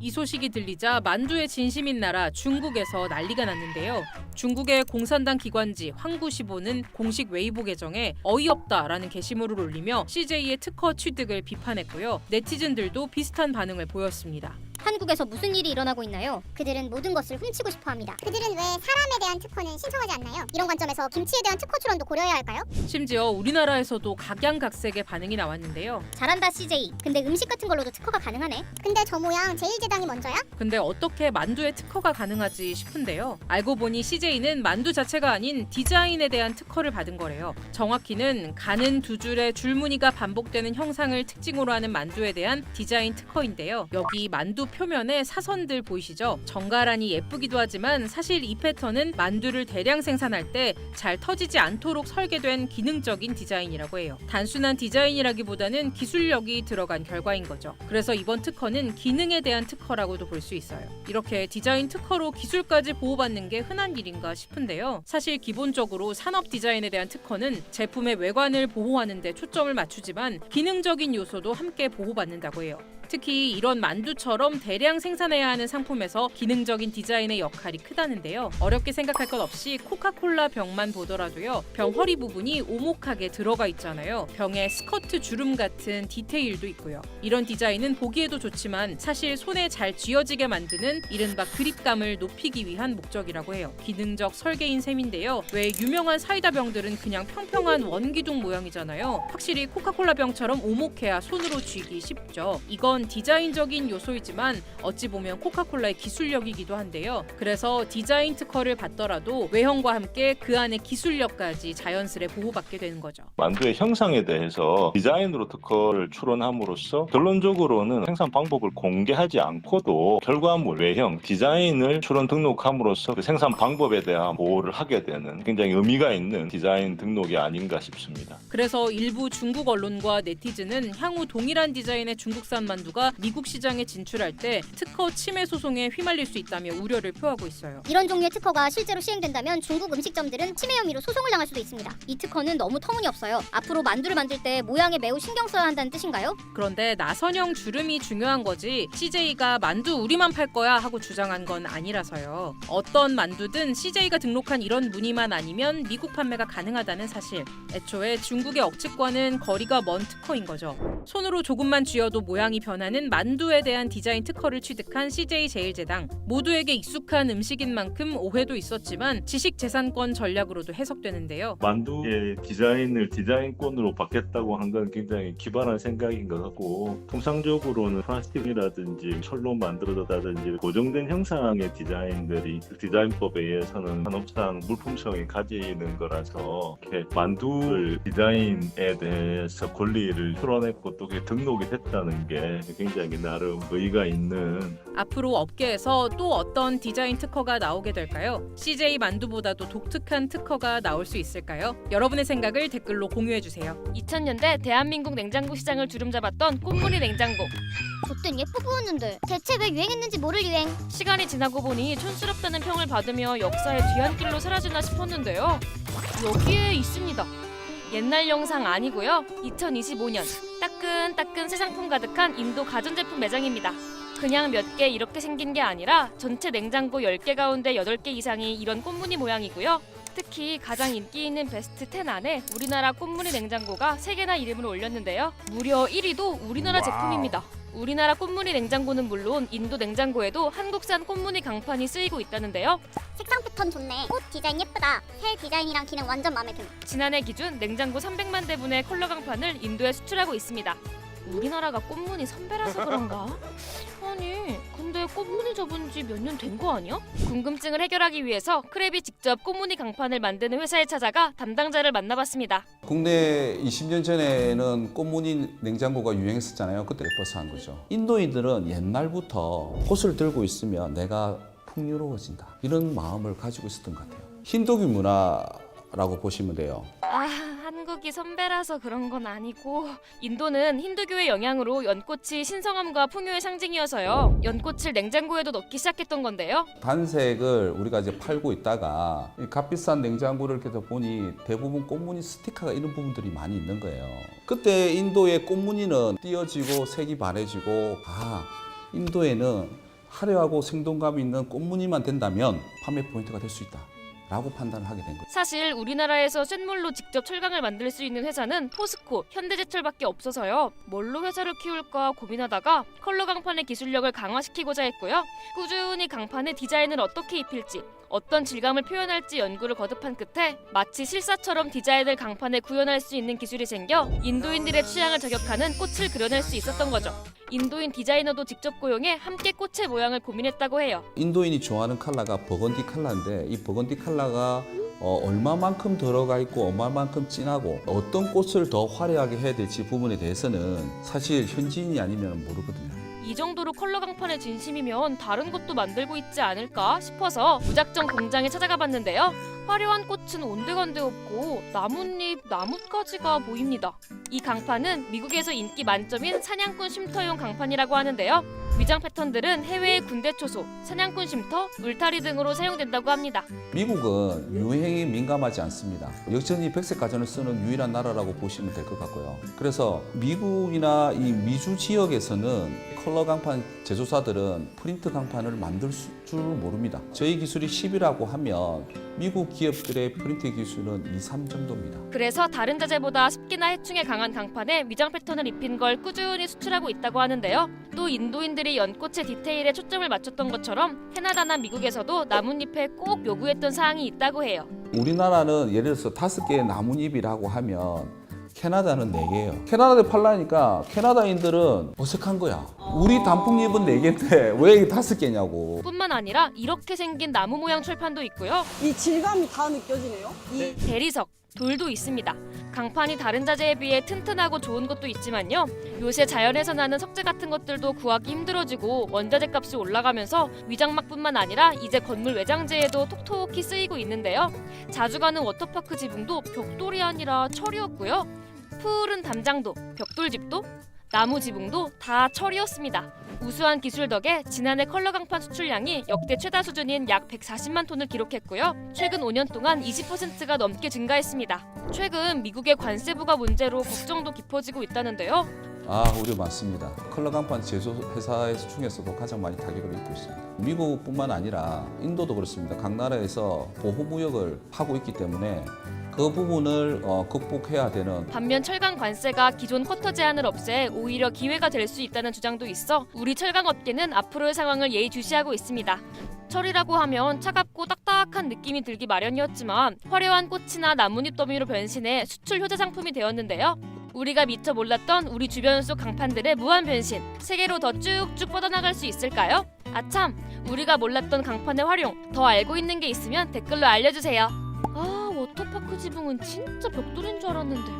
이 소식이 들리자 만두의 진심인 나라 중국에서 난리가 났는데요. 중국의 공산당 기관지 황구시보는 공식 웨이보 계정에 어이없다라는 게시물을 올리며 CJ의 특허 취득을 비판했고요. 네티즌들도 비슷한 반응을 보였습니다. 한국에서 무슨 일이 일어나고 있나요? 그들은 모든 것을 훔치고 싶어 합니다. 그들은 왜 사람에 대한 특허는 신청하지 않나요? 이런 관점에서 김치에 대한 특허 출원도 고려해야 할까요? 심지어 우리나라에서도 각양각색의 반응이 나왔는데요. 잘한다 CJ. 근데 음식 같은 걸로도 특허가 가능하네. 근데 저 모양 제1제당이 먼저야? 근데 어떻게 만두에 특허가 가능하지 싶은데요. 알고 보니 CJ는 만두 자체가 아닌 디자인에 대한 특허를 받은 거래요. 정확히는 가는 두 줄의 줄무늬가 반복되는 형상을 특징으로 하는 만두에 대한 디자인 특허인데요. 여기 만두 표면에 사선들 보이시죠? 정갈하니 예쁘기도 하지만 사실 이 패턴은 만두를 대량 생산할 때 잘 터지지 않도록 설계된 기능적인 디자인이라고 해요. 단순한 디자인이라기보다는 기술력이 들어간 결과인 거죠. 그래서 이번 특허는 기능에 대한 특허라고도 볼 수 있어요. 이렇게 디자인 특허로 기술까지 보호받는 게 흔한 일인가 싶은데요. 사실 기본적으로 산업 디자인에 대한 특허는 제품의 외관을 보호하는 데 초점을 맞추지만 기능적인 요소도 함께 보호받는다고 해요. 특히 이런 만두처럼 대량 생산해야 하는 상품에서 기능적인 디자인의 역할이 크다는데요. 어렵게 생각할 것 없이 코카콜라 병만 보더라도요. 병 허리 부분이 오목하게 들어가 있잖아요. 병에 스커트 주름 같은 디테일도 있고요. 이런 디자인은 보기에도 좋지만 사실 손에 잘 쥐어지게 만드는 이른바 그립감을 높이기 위한 목적이라고 해요. 기능적 설계인 셈인데요. 왜 유명한 사이다 병들은 그냥 평평한 원기둥 모양이잖아요. 확실히 코카콜라 병처럼 오목해야 손으로 쥐기 쉽죠. 이건 디자인적인 요소이지만 어찌 보면 코카콜라의 기술력이기도 한데요. 그래서 디자인 특허를 받더라도 외형과 함께 그 안의 기술력까지 자연스레 보호받게 되는 거죠. 만두의 형상에 대해서 디자인으로 특허를 출원함으로써 결론적으로는 생산 방법을 공개하지 않고도 결과물, 외형, 디자인을 출원 등록함으로써 그 생산 방법에 대한 보호를 하게 되는 굉장히 의미가 있는 디자인 등록이 아닌가 싶습니다. 그래서 일부 중국 언론과 네티즌은 향후 동일한 디자인의 중국산 만두가 미국 시장에 진출할 때 특허 침해 소송에 휘말릴 수 있다며 우려를 표하고 있어요. 이런 종류의 특허가 실제로 시행된다면 중국 음식점들은 침해 혐의로 소송을 당할 수도 있습니다. 이 특허는 너무 터무니없어요. 앞으로 만두를 만들 때 모양에 매우 신경 써야 한다는 뜻인가요? 그런데 나선형 주름이 중요한 거지 CJ가 만두 우리만 팔 거야 하고 주장한 건 아니라서요. 어떤 만두든 CJ가 등록한 이런 무늬만 아니면 미국 판매가 가능하다는 사실. 애초에 중국의 억측과는 거리가 먼 특허인 거죠. 손으로 조금만 쥐어도 모양이 변하는 만두에 대한 디자인 특허를 취득한 CJ제일제당. 모두에게 익숙한 음식인 만큼 오해도 있었지만 지식재산권 전략으로도 해석되는데요. 만두의 디자인을 디자인권으로 받겠다고 한 건 굉장히 기발한 생각인 것 같고, 통상적으로는 플라스틱이라든지 철로 만들어졌다든지 고정된 형상의 디자인들이 그 디자인법에 의해서는 산업상 물품성이 가지는 거라서 이렇게 만두를 디자인에 대해서 권리를 풀어냈고 또 그게 등록이 됐다는 게 굉장히 나름 의의가 있는. 앞으로 업계에서 또 어떤 디자인 특허가 나오게 될까요? CJ 만두보다도 독특한 특허가 나올 수 있을까요? 여러분의 생각을 댓글로 공유해주세요. 2000년대 대한민국 냉장고 시장을 주름잡았던 꽃무늬 냉장고. 그땐 예뻐 보였는데 대체 왜 유행했는지 모를 유행. 시간이 지나고 보니 촌스럽다는 평을 받으며 역사의 뒤안길로 사라지나 싶었는데요. 여기에 있습니다. 옛날 영상 아니고요. 2025년 따끈따끈 새 상품 가득한 인도 가전제품 매장입니다. 그냥 몇 개 이렇게 생긴 게 아니라 전체 냉장고 10개 가운데 8개 이상이 이런 꽃무늬 모양이고요. 특히 가장 인기 있는 베스트 10 안에 우리나라 꽃무늬 냉장고가 3개나 이름을 올렸는데요. 무려 1위도 우리나라 제품입니다. 우리나라 꽃무늬 냉장고는 물론 인도 냉장고에도 한국산 꽃무늬 강판이 쓰이고 있다는데요. 색상 패턴 좋네. 꽃 디자인 예쁘다. 새 디자인이랑 기능 완전 마음에 든. 지난해 기준 냉장고 300만 대분의 컬러 강판을 인도에 수출하고 있습니다. 우리나라가 꽃무늬 선배라서 그런가? 아니, 근데 꽃무늬 접은 지 몇 년 된 거 아니야? 궁금증을 해결하기 위해서 크랩이 직접 꽃무늬 강판을 만드는 회사에 찾아가 담당자를 만나봤습니다. 국내 20년 전에는 꽃무늬 냉장고가 유행했었잖아요. 그때 예뻐서 한 거죠. 인도인들은 옛날부터 꽃을 들고 있으면 내가 풍요로워진다, 이런 마음을 가지고 있었던 것 같아요. 힌두교 문화라고 보시면 돼요. 한국이 선배라서 그런 건 아니고 인도는 힌두교의 영향으로 연꽃이 신성함과 풍요의 상징이어서요. 연꽃을 냉장고에도 넣기 시작했던 건데요. 단색을 우리가 이제 팔고 있다가 이 값비싼 냉장고를 이렇게 보니 대부분 꽃무늬 스티커가 이런 부분들이 많이 있는 거예요. 그때 인도의 꽃무늬는 띄어지고 색이 바래지고, 인도에는 화려하고 생동감 있는 꽃무늬만 된다면 판매 포인트가 될 수 있다, 라고 판단을 하게 된 거예요. 사실 우리나라에서 쇳물로 직접 철강을 만들 수 있는 회사는 포스코, 현대제철밖에 없어서요. 뭘로 회사를 키울까 고민하다가 컬러 강판의 기술력을 강화시키고자 했고요. 꾸준히 강판의 디자인을 어떻게 입힐지, 어떤 질감을 표현할지 연구를 거듭한 끝에 마치 실사처럼 디자인을 강판에 구현할 수 있는 기술이 생겨 인도인들의 취향을 저격하는 꽃을 그려낼 수 있었던 거죠. 인도인 디자이너도 직접 고용해 함께 꽃의 모양을 고민했다고 해요. 인도인이 좋아하는 컬러가 버건디 컬러인데 이 버건디 컬러가 얼마만큼 들어가 있고 얼마만큼 진하고 어떤 꽃을 더 화려하게 해야 될지 부분에 대해서는 사실 현지인이 아니면 모르거든요. 이 정도로 컬러 강판에 진심이면 다른 것도 만들고 있지 않을까 싶어서 무작정 공장에 찾아가 봤는데요. 화려한 꽃은 온데간데 없고 나뭇잎, 나뭇가지가 보입니다. 이 강판은 미국에서 인기 만점인 사냥꾼 쉼터용 강판이라고 하는데요. 위장 패턴들은 해외의 군대 초소, 사냥꾼 쉼터, 울타리 등으로 사용된다고 합니다. 미국은 유행에 민감하지 않습니다. 여전히 백색 가전을 쓰는 유일한 나라라고 보시면 될 것 같고요. 그래서 미국이나 이 미주 지역에서는 컬러 강판 제조사들은 프린트 강판을 만들 줄 모릅니다. 저희 기술이 10이라고 하면 미국 기업들의 프린트 기술은 2, 3 정도입니다. 그래서 다른 자재보다 습기나 해충에 강한 강판에 위장 패턴을 입힌 걸 꾸준히 수출하고 있다고 하는데요. 또 인도인들이 연꽃의 디테일에 초점을 맞췄던 것처럼 캐나다나 미국에서도 나뭇잎에 꼭 요구했던 사항이 있다고 해요. 우리나라는 예를 들어서 5개의 나뭇잎이라고 하면 캐나다는 4개예요. 캐나다에 팔라니까 캐나다인들은 어색한 거야. 우리 단풍잎은 4개인데 왜 이게 5개냐고. 뿐만 아니라 이렇게 생긴 나무 모양 철판도 있고요. 이 질감이 다 느껴지네요. 이 대리석, 돌도 있습니다. 강판이 다른 자재에 비해 튼튼하고 좋은 것도 있지만요. 요새 자연에서 나는 석재 같은 것들도 구하기 힘들어지고 원자재 값이 올라가면서 위장막뿐만 아니라 이제 건물 외장재에도 톡톡히 쓰이고 있는데요. 자주 가는 워터파크 지붕도 벽돌이 아니라 철이었고요. 푸른 담장도, 벽돌집도, 나무 지붕도 다 철이었습니다. 우수한 기술 덕에 지난해 컬러 강판 수출량이 역대 최다 수준인 약 140만 톤을 기록했고요. 최근 5년 동안 20%가 넘게 증가했습니다. 최근 미국의 관세 부과 문제로 걱정도 깊어지고 있다는데요. 우려 많습니다. 컬러 강판 제조 회사 중에서도 가장 많이 타격을 입고 있습니다. 미국뿐만 아니라 인도도 그렇습니다. 각 나라에서 보호무역을 하고 있기 때문에 그 부분을 극복해야 되는. 반면 철강 관세가 기존 쿼터 제한을 없애 오히려 기회가 될 수 있다는 주장도 있어 우리 철강 업계는 앞으로의 상황을 예의주시하고 있습니다. 철이라고 하면 차갑고 딱딱한 느낌이 들기 마련이었지만 화려한 꽃이나 나뭇잎 더미로 변신해 수출 효자 상품이 되었는데요. 우리가 미처 몰랐던 우리 주변 속 강판들의 무한 변신, 세계로 더 쭉쭉 뻗어나갈 수 있을까요? 아참, 우리가 몰랐던 강판의 활용, 더 알고 있는 게 있으면 댓글로 알려주세요. 워터파크 지붕은 진짜 벽돌인 줄 알았는데.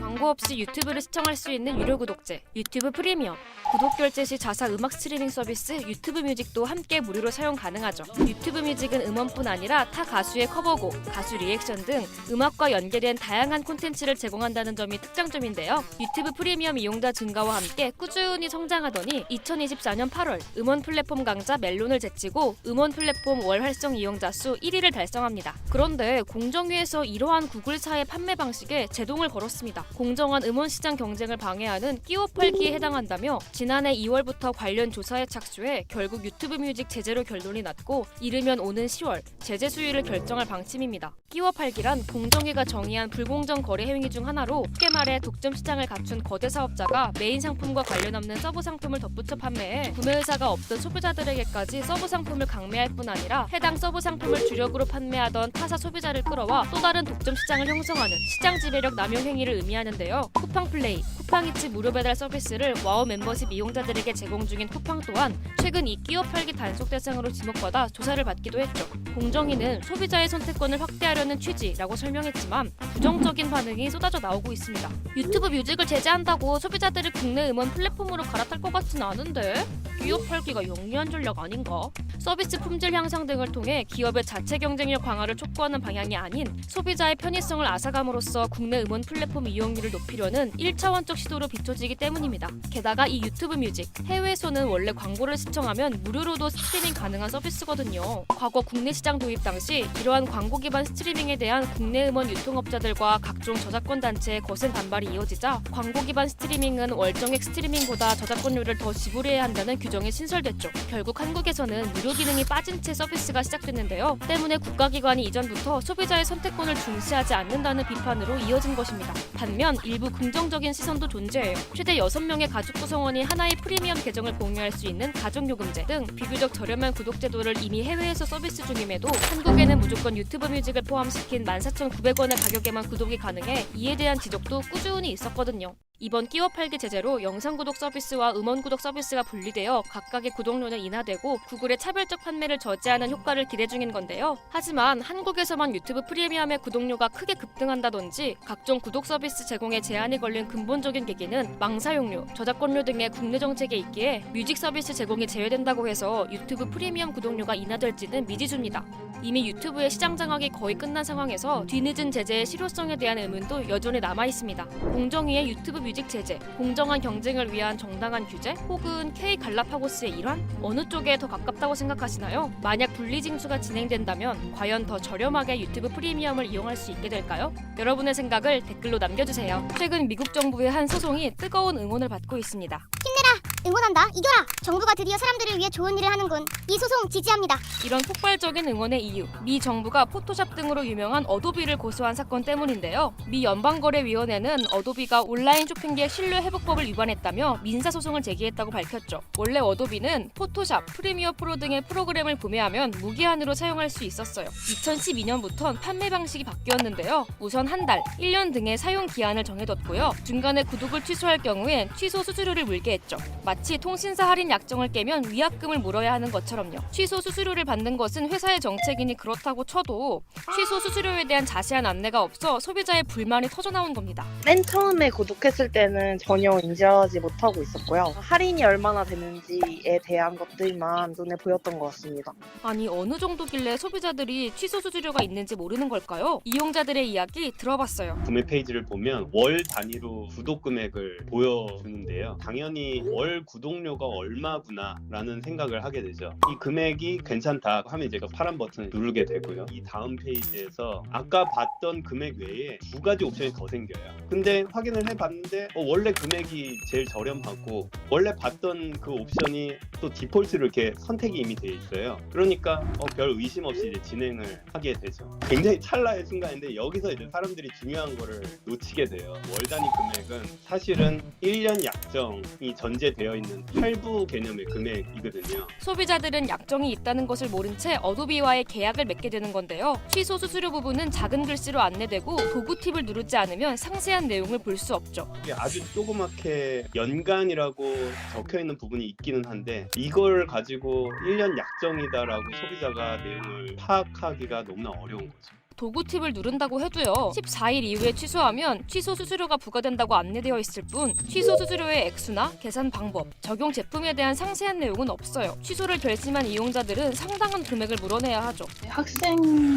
광고 없이 유튜브를 시청할 수 있는 유료 구독제 유튜브 프리미엄. 구독 결제 시 자사 음악 스트리밍 서비스 유튜브 뮤직도 함께 무료로 사용 가능하죠. 유튜브 뮤직은 음원뿐 아니라 타 가수의 커버곡, 가수 리액션 등 음악과 연계된 다양한 콘텐츠를 제공한다는 점이 특장점인데요. 유튜브 프리미엄 이용자 증가와 함께 꾸준히 성장하더니 2024년 8월 음원 플랫폼 강자 멜론을 제치고 음원 플랫폼 월 활성 이용자 수 1위를 달성합니다. 그런데 공정위에서 이러한 구글사의 판매 방식에 제동을 걸었습니다. 공정한 음원 시장 경쟁을 방해하는 끼워 팔기에 해당한다며 지난해 2월부터 관련 조사에 착수해 결국 유튜브 뮤직 제재로 결론이 났고 이르면 오는 10월 제재 수위를 결정할 방침입니다. 끼워 팔기란 공정위가 정의한 불공정 거래 행위 중 하나로 쉽게 말해 독점 시장을 갖춘 거대 사업자가 메인 상품과 관련 없는 서브 상품을 덧붙여 판매해 구매 의사가 없던 소비자들에게까지 서브 상품을 강매할 뿐 아니라 해당 서브 상품을 주력으로 판매하던 타사 소비자를 끌어와 또 다른 독점 시장을 형성하는 시장 지배력 남용 행위를 의미하는데요. 쿠팡 플레이, 쿠팡이츠 무료 배달 서비스를 와우 멤버십 이용자들에게 제공 중인 쿠팡 또한 최근 이 끼워 팔기 단속 대상으로 지목받아 조사를 받기도 했죠. 공정위는 소비자의 선택권을 확대하려는 취지라고 설명했지만 부정적인 반응이 쏟아져 나오고 있습니다. 유튜브 뮤직을 제재한다고 소비자들을 국내 음원 플랫폼으로 갈아탈 것 같진 않은데 끼워 팔기가 영리한 전략 아닌가? 서비스 품질 향상 등을 통해 기업의 자체 경쟁력 강화를 촉구하는 방향이 아닌 소비자의 편의성을 앗아감으로써 국내 음원 플랫폼 이용률을 높이려는 1차원적 상업적 시도로 비춰지기 때문입니다. 게다가 이 유튜브 뮤직, 해외에서는 원래 광고를 시청하면 무료로도 스트리밍 가능한 서비스거든요. 과거 국내 시장 도입 당시 이러한 광고 기반 스트리밍에 대한 국내 음원 유통업자들과 각종 저작권 단체의 거센 반발이 이어지자 광고 기반 스트리밍은 월정액 스트리밍보다 저작권료를 더 지불해야 한다는 규정이 신설됐죠. 결국 한국에서는 무료 기능이 빠진 채 서비스가 시작됐는데요. 때문에 국가기관이 이전부터 소비자의 선택권을 중시하지 않는다는 비판으로 이어진 것입니다. 반면 일부 긍정적인 시선도 존재해요. 최대 6명의 가족 구성원이 하나의 프리미엄 계정을 공유할 수 있는 가족요금제 등 비교적 저렴한 구독 제도를 이미 해외에서 서비스 중임에도 한국에는 무조건 유튜브 뮤직을 포함시킨 14,900원의 가격에만 구독이 가능해 이에 대한 지적도 꾸준히 있었거든요. 이번 끼워 팔기 제재로 영상 구독 서비스와 음원 구독 서비스가 분리되어 각각의 구독료는 인하되고 구글의 차별적 판매를 저지하는 효과를 기대 중인 건데요. 하지만 한국에서만 유튜브 프리미엄의 구독료가 크게 급등한다든지 각종 구독 서비스 제공에 제한이 걸린 근본적인 계기는 망사용료, 저작권료 등의 국내 정책에 있기에 뮤직 서비스 제공이 제외된다고 해서 유튜브 프리미엄 구독료가 인하될지는 미지수입니다. 이미 유튜브의 시장 장악이 거의 끝난 상황에서 뒤늦은 제재의 실효성에 대한 의문도 여전히 남아있습니다. 공정위의 유튜브 뮤직 제재, 공정한 경쟁을 위한 정당한 규제, 혹은 K갈라파고스의 일환? 어느 쪽에 더 가깝다고 생각하시나요? 만약 분리징수가 진행된다면 과연 더 저렴하게 유튜브 프리미엄을 이용할 수 있게 될까요? 여러분의 생각을 댓글로 남겨주세요. 최근 미국 정부의 한 소송이 뜨거운 응원을 받고 있습니다. 힘내라! 응원한다! 이겨라! 정부가 드디어 사람들을 위해 좋은 일을 하는군. 이 소송 지지합니다. 이런 폭발적인 응원의 이유, 미 정부가 포토샵 등으로 유명한 어도비를 고소한 사건 때문인데요. 미 연방거래위원회는 어도비가 온라인 쇼핑기의 신뢰 회복법을 위반했다며 민사소송을 제기했다고 밝혔죠. 원래 어도비는 포토샵, 프리미어 프로 등의 프로그램을 구매하면 무기한으로 사용할 수 있었어요. 2012년부터는 판매 방식이 바뀌었는데요. 우선 한 달, 1년 등의 사용 기한을 정해뒀고요. 중간에 구독을 취소할 경우엔 취소 수수료를 물게 했죠. 마치 통신사 할인 약정을 깨면 위약금을 물어야 하는 것처럼요. 취소 수수료를 받는 것은 회사의 정책이니 그렇다고 쳐도 취소 수수료에 대한 자세한 안내가 없어 소비자의 불만이 터져나온 겁니다. 맨 처음에 구독했을 때는 전혀 인지하지 못하고 있었고요. 할인이 얼마나 되는지에 대한 것들만 눈에 보였던 것 같습니다. 아니 어느 정도길래 소비자들이 취소 수수료가 있는지 모르는 걸까요? 이용자들의 이야기 들어봤어요. 구매 페이지를 보면 월 단위로 구독 금액을 보여주는데요. 당연히 월 구독료가 얼마구나 라는 생각을 하게 되죠. 이 금액이 괜찮다 하면 제가 파란 버튼을 누르게 되고요. 이 다음 페이지에서 아까 봤던 금액 외에 2가지 옵션이 더 생겨요. 근데 확인을 해봤는데 원래 금액이 제일 저렴하고 원래 봤던 그 옵션이 또 디폴트로 이렇게 선택이 이미 돼 있어요. 그러니까 별 의심 없이 이제 진행을 하게 되죠. 굉장히 찰나의 순간인데 여기서 이제 사람들이 중요한 거를 놓치게 돼요. 월 단위 금액은 사실은 1년 약정이 전제되어 있는 할부 개념의 금액이거든요. 소비자들은 약정이 있다는 것을 모른 채 어도비와의 계약을 맺게 되는 건데요. 취소 수수료 부분은 작은 글씨로 안내되고 도구 팁을 누르지 않으면 상세한 내용을 볼 수 없죠. 아주 조그맣게 연간이라고 적혀 있는 부분이 있기는 한데 이걸 가지고 1년 약정이다라고 소비자가 내용을 파악하기가 너무나 어려운 거죠. 도구 팁을 누른다고 해도요. 14일 이후에 취소하면 취소 수수료가 부과된다고 안내되어 있을 뿐 취소 수수료의 액수나 계산 방법, 적용 제품에 대한 상세한 내용은 없어요. 취소를 결심한 이용자들은 상당한 금액을 물어내야 하죠. 학생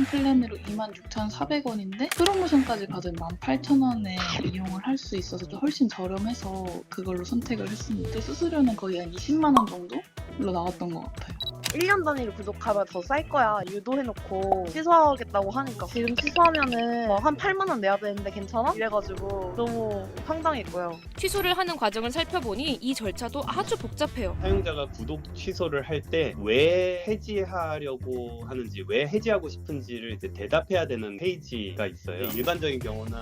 플랜으로 26,400원인데 프로모션까지 받으면 18,000원에 이용을 할 수 있어서 좀 훨씬 저렴해서 그걸로 선택을 했습니다. 수수료는 거의 한 20만 원 정도로 나왔던 것 같아요. 1년 단위로 구독하면 더 쌀 거야 유도해놓고 취소하겠다고 하니까 지금 취소하면은 한 8만 원 내야 되는데 괜찮아? 이래가지고 너무 황당했고요. 취소를 하는 과정을 살펴보니 이 절차도 아주 복잡해요. 사용자가 구독 취소를 할 때 왜 해지하려고 하는지, 왜 해지하고 싶은지를 이제 대답해야 되는 페이지가 있어요. 일반적인 경우는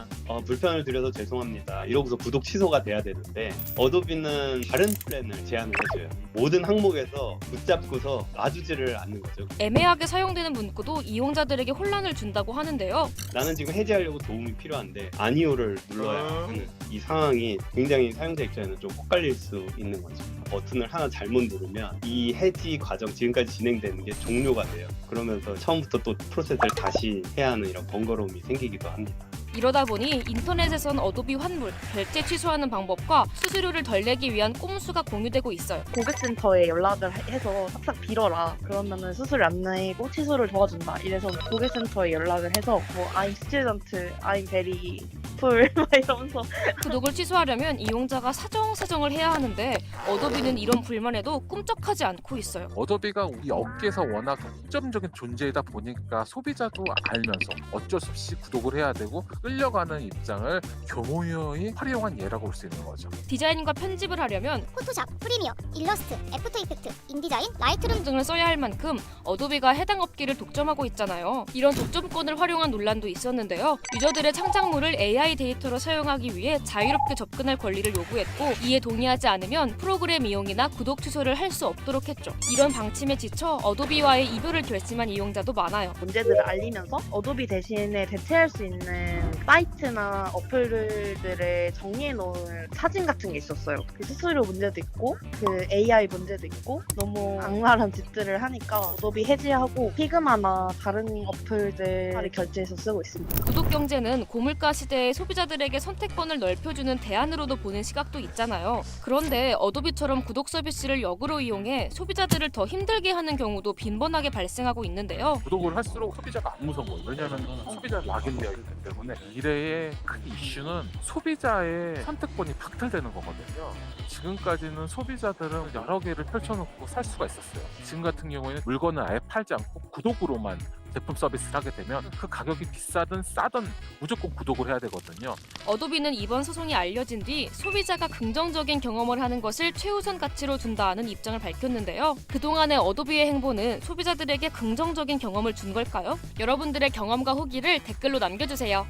불편을 드려서 죄송합니다 이러고서 구독 취소가 돼야 되는데 어도비는 다른 플랜을 제안을 해줘요. 모든 항목에서 붙잡고서 놔주지를 않는 거죠. 애매하게 사용되는 문구도 이용자들에게 혼란을 준다고 하는데요. 나는 지금 해지하려고 도움이 필요한데 아니오를 눌러야 하는 이 상황이 굉장히 사용자 입장에는 좀 헷갈릴 수 있는 거죠. 버튼을 하나 잘못 누르면 이 해지 과정 지금까지 진행되는 게 종료가 돼요. 그러면서 처음부터 또 프로세스를 다시 해야 하는 이런 번거로움이 생기기도 합니다. 이러다 보니 인터넷에선 어도비 환불, 결제 취소하는 방법과 수수료를 덜 내기 위한 꼼수가 공유되고 있어요. 고객센터에 연락을 해서 싹싹 빌어라. 그러면은 수수료 안 내고 취소를 도와준다. 이래서 고객센터에 연락을 해서 I'm student, I'm very 어플 막 이러면서 구독을 취소하려면 이용자가 사정을 해야 하는데 어도비는 이런 불만에도 꿈쩍하지 않고 있어요. 어도비가 우리 업계에서 워낙 독점적인 존재이다 보니까 소비자도 알면서 어쩔 수 없이 구독을 해야 되고 끌려가는 입장을 교묘히 활용한 예라고 볼 수 있는 거죠. 디자인과 편집을 하려면 포토샵, 프리미어, 일러스트, 애프터 이펙트, 인디자인, 라이트룸 등을 써야 할 만큼 어도비가 해당 업계를 독점하고 있잖아요. 이런 독점권을 활용한 논란도 있었는데요. 유저들의 창작물을 AI 데이터로 사용하기 위해 자유롭게 접근할 권리를 요구했고 이에 동의하지 않으면 프로그램 이용이나 구독 취소를 할 수 없도록 했죠. 이런 방침에 지쳐 어도비와의 이별을 결심한 이용자도 많아요. 문제들을 알리면서 어도비 대신에 대체할 수 있는 사이트나 어플들을 정리해 놓은 사진 같은 게 있었어요. 그 수수료 문제도 있고 그 AI 문제도 있고 너무 악랄한 짓들을 하니까 어도비 해지하고 피그마나 다른 어플들을 결제해서 쓰고 있습니다. 구독 경제는 고물가 시대에 소비자들에게 선택권을 넓혀주는 대안으로도 보는 시각도 있잖아요. 그런데 어도비처럼 구독 서비스를 역으로 이용해 소비자들을 더 힘들게 하는 경우도 빈번하게 발생하고 있는데요. 구독을 할수록 소비자가 안 무서워요. 왜냐하면 소비자 락인되어 있기 때문에 미래의 큰 이슈는 소비자의 선택권이 박탈되는 거거든요. 지금까지는 소비자들은 여러 개를 펼쳐놓고 살 수가 있었어요. 지금 같은 경우에는 물건을 아예 팔지 않고 구독으로만 제품 서비스를 하게 되면 그 가격이 비싸든 싸든 무조건 구독을 해야 되거든요. 어도비는 이번 소송이 알려진 뒤 소비자가 긍정적인 경험을 하는 것을 최우선 가치로 둔다는 입장을 밝혔는데요. 그동안의 어도비의 행보는 소비자들에게 긍정적인 경험을 준 걸까요? 여러분들의 경험과 후기를 댓글로 남겨주세요.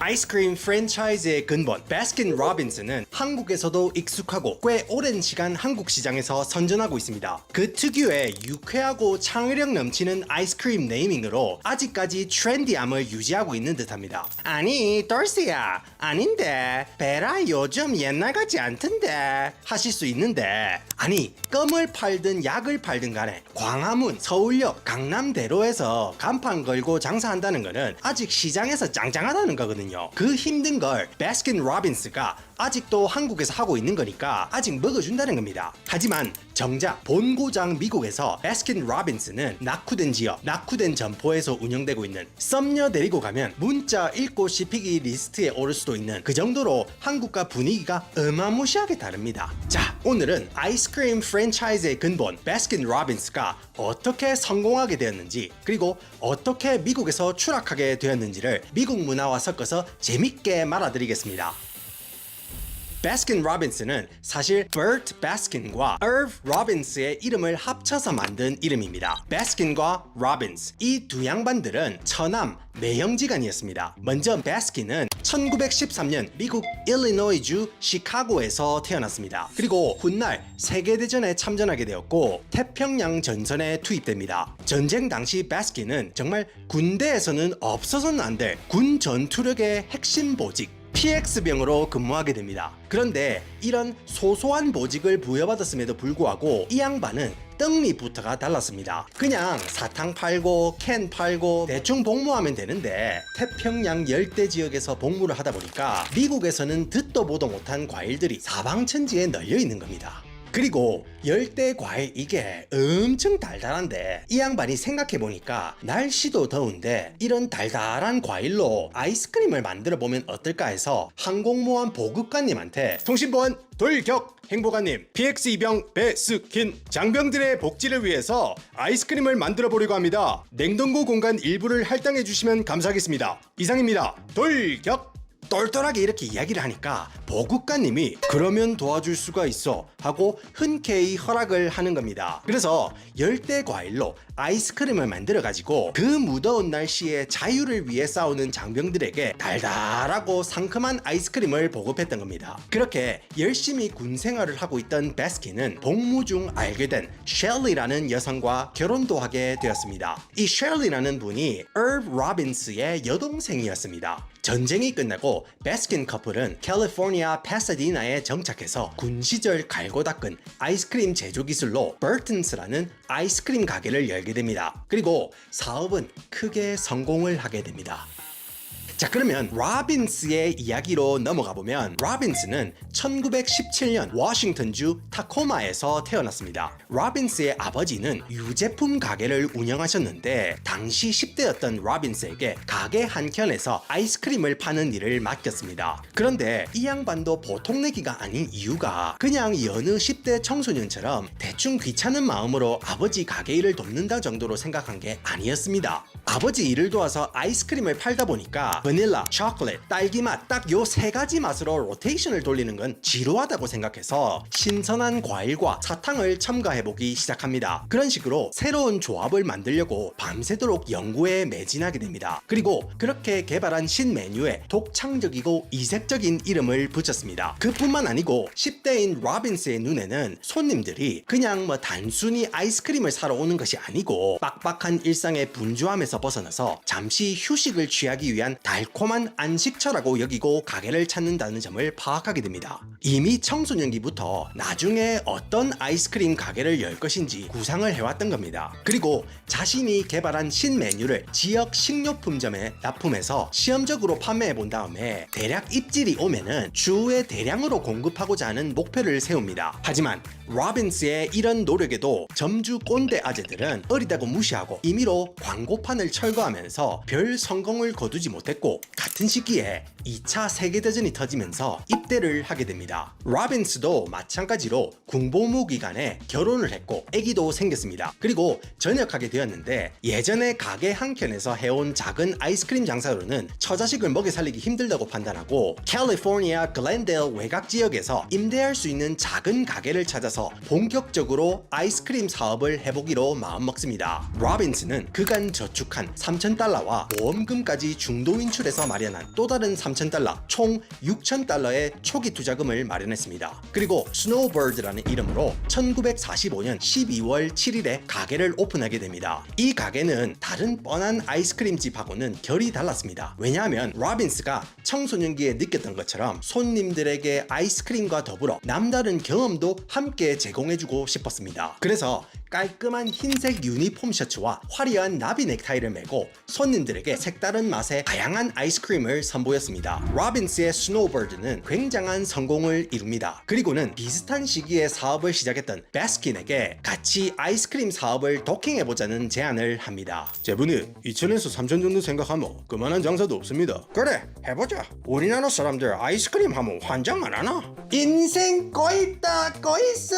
아이스크림 프랜차이즈의 근본 바스킨로빈스는 한국에서도 익숙하고 꽤 오랜 시간 한국 시장에서 선전하고 있습니다. 그 특유의 유쾌하고 창의력 넘치는 아이스크림 네이밍으로 아직까지 트렌디함을 유지하고 있는 듯합니다. 아니 돌시야 아닌데 베라 요즘 옛날 같지 않던데 하실 수 있는데 아니 껌을 팔든 약을 팔든 간에 광화문, 서울역, 강남대로에서 간판 걸고 장사한다는 거는 아직 시장에서 짱짱하다는 거거든요. 그 힘든 걸 바스킨로빈스가 아직도 한국에서 하고 있는 거니까 아직 먹어준다는 겁니다. 하지만 정작 본고장 미국에서 바스킨로빈스는 낙후된 지역, 낙후된 점포에서 운영되고 있는 썸녀 데리고 가면 문자 읽고 씹히기 리스트에 오를 수도 있는 그 정도로 한국과 분위기가 어마무시하게 다릅니다. 자, 오늘은 아이스크림 프랜차이즈의 근본 바스킨로빈스가 어떻게 성공하게 되었는지 그리고 어떻게 미국에서 추락하게 되었는지를 미국 문화와 섞어서 재밌게 말아드리겠습니다. 바스킨로빈스는 사실 버트 바스킨과 얼브 로빈스의 이름을 합쳐서 만든 이름입니다. 바스킨과 로빈스 이 두 양반들은 처남 매형지간이었습니다. 먼저 바스킨은 1913년 미국 일리노이주 시카고에서 태어났습니다. 그리고 훗날 세계대전에 참전하게 되었고 태평양 전선에 투입됩니다. 전쟁 당시 바스킨은 정말 군대에서는 없어서는 안 될 군 전투력의 핵심 보직 PX병으로 근무하게 됩니다. 그런데 이런 소소한 보직을 부여받았음에도 불구하고 이 양반은 떡잎부터가 달랐습니다. 그냥 사탕 팔고 캔 팔고 대충 복무하면 되는데 태평양 열대 지역에서 복무를 하다 보니까 미국에서는 듣도 보도 못한 과일들이 사방천지에 널려 있는 겁니다. 그리고 열대 과일 이게 엄청 달달한데 이 양반이 생각해보니까 날씨도 더운데 이런 달달한 과일로 아이스크림을 만들어 보면 어떨까 해서 항공모함 보급관님한테 통신보안 돌격 행보관님 PX2병 베스킨 장병들의 복지를 위해서 아이스크림을 만들어 보려고 합니다. 냉동고 공간 일부를 할당해 주시면 감사하겠습니다. 이상입니다. 돌격. 똘똘하게 이렇게 이야기를 하니까 보급관님이 그러면 도와줄 수가 있어 하고 흔쾌히 허락을 하는 겁니다. 그래서 열대 과일로 아이스크림을 만들어 가지고 그 무더운 날씨에 자유를 위해 싸우는 장병들에게 달달하고 상큼한 아이스크림을 보급했던 겁니다. 그렇게 열심히 군 생활을 하고 있던 바스킨은 복무 중 알게 된 셸리라는 여성과 결혼도 하게 되었습니다. 이 셸리라는 분이 얼브 로빈스의 여동생이었습니다. 전쟁이 끝나고 바스킨 커플은 캘리포니아 파사디나에 정착해서 군 시절 갈고 닦은 아이스크림 제조 기술로 버튼스라는 아이스크림 가게를 열게 됩니다. 그리고 사업은 크게 성공을 하게 됩니다. 자, 그러면 로빈스의 이야기로 넘어가 보면 로빈스는 1917년 워싱턴주 타코마에서 태어났습니다. 로빈스의 아버지는 유제품 가게를 운영하셨는데 당시 10대였던 로빈스에게 가게 한켠에서 아이스크림을 파는 일을 맡겼습니다. 그런데 이 양반도 보통 내기가 아닌 이유가 그냥 여느 10대 청소년처럼 대충 귀찮은 마음으로 아버지 가게 일을 돕는다 정도로 생각한 게 아니었습니다. 아버지 일을 도와서 아이스크림을 팔다 보니까 바닐라, 초콜릿, 딸기맛 딱 요 세 가지 맛으로 로테이션을 돌리는 건 지루하다고 생각해서 신선한 과일과 사탕을 첨가해보기 시작합니다. 그런 식으로 새로운 조합을 만들려고 밤새도록 연구에 매진하게 됩니다. 그리고 그렇게 개발한 신메뉴에 독창적이고 이색적인 이름을 붙였습니다. 그뿐만 아니고 10대인 로빈스의 눈에는 손님들이 그냥 단순히 아이스크림을 사러 오는 것이 아니고 빡빡한 일상의 분주함에서 벗어나서 잠시 휴식을 취하기 위한 달콤한 안식처라고 여기고 가게를 찾는다는 점을 파악하게 됩니다. 이미 청소년기부터 나중에 어떤 아이스크림 가게를 열 것인지 구상을 해왔던 겁니다. 그리고 자신이 개발한 신메뉴를 지역 식료품점에 납품해서 시험적으로 판매해 본 다음에 대략 입질이 오면은 주에 대량으로 공급하고자 하는 목표를 세웁니다. 하지만 로빈스의 이런 노력에도 점주 꼰대 아재들은 어리다고 무시하고 임의로 광고판을 철거하면서 별 성공을 거두지 못했고, 같은 시기에 2차 세계대전이 터지면서 입대를 하게 됩니다. 로빈스도 마찬가지로 군복무 기간에 결혼을 했고 아기도 생겼습니다. 그리고 전역하게 되었는데 예전에 가게 한켠에서 해온 작은 아이스크림 장사로는 처자식을 먹여 살리기 힘들다고 판단하고 캘리포니아 글렌데일 외곽 지역에서 임대할 수 있는 작은 가게를 찾아서 본격적으로 아이스크림 사업을 해보기로 마음먹습니다. 로빈스는 그간 저축한 $3,000와 보험금까지 중도 인출해서 마련한 또 다른 $3,000, 총 $6,000의 초기 투자금을 마련했습니다. 그리고 스노우버드라는 이름으로 1945년 12월 7일에 가게를 오픈하게 됩니다. 이 가게는 다른 뻔한 아이스크림집하고는 결이 달랐습니다. 왜냐하면 로빈스가 청소년기에 느꼈던 것처럼 손님들에게 아이스크림과 더불어 남다른 경험도 함께 제공해주고 싶었습니다. 그래서 깔끔한 흰색 유니폼 셔츠와 화려한 나비 넥타이를 메고 손님들에게 색다른 맛의 다양한 아이스크림을 선보였습니다. 로빈스의 스노우버드는 굉장한 성공을 이룹니다. 그리고는 비슷한 시기에 사업을 시작했던 베스킨에게 같이 아이스크림 사업을 도킹해보자는 제안을 합니다. 제분이 2,000에서 3,000 정도 생각하면 그만한 장사도 없습니다. 그래, 해보자. 우리나라 사람들 아이스크림 하면 환장 안 하나? 인생 꼬있다 꼬있어.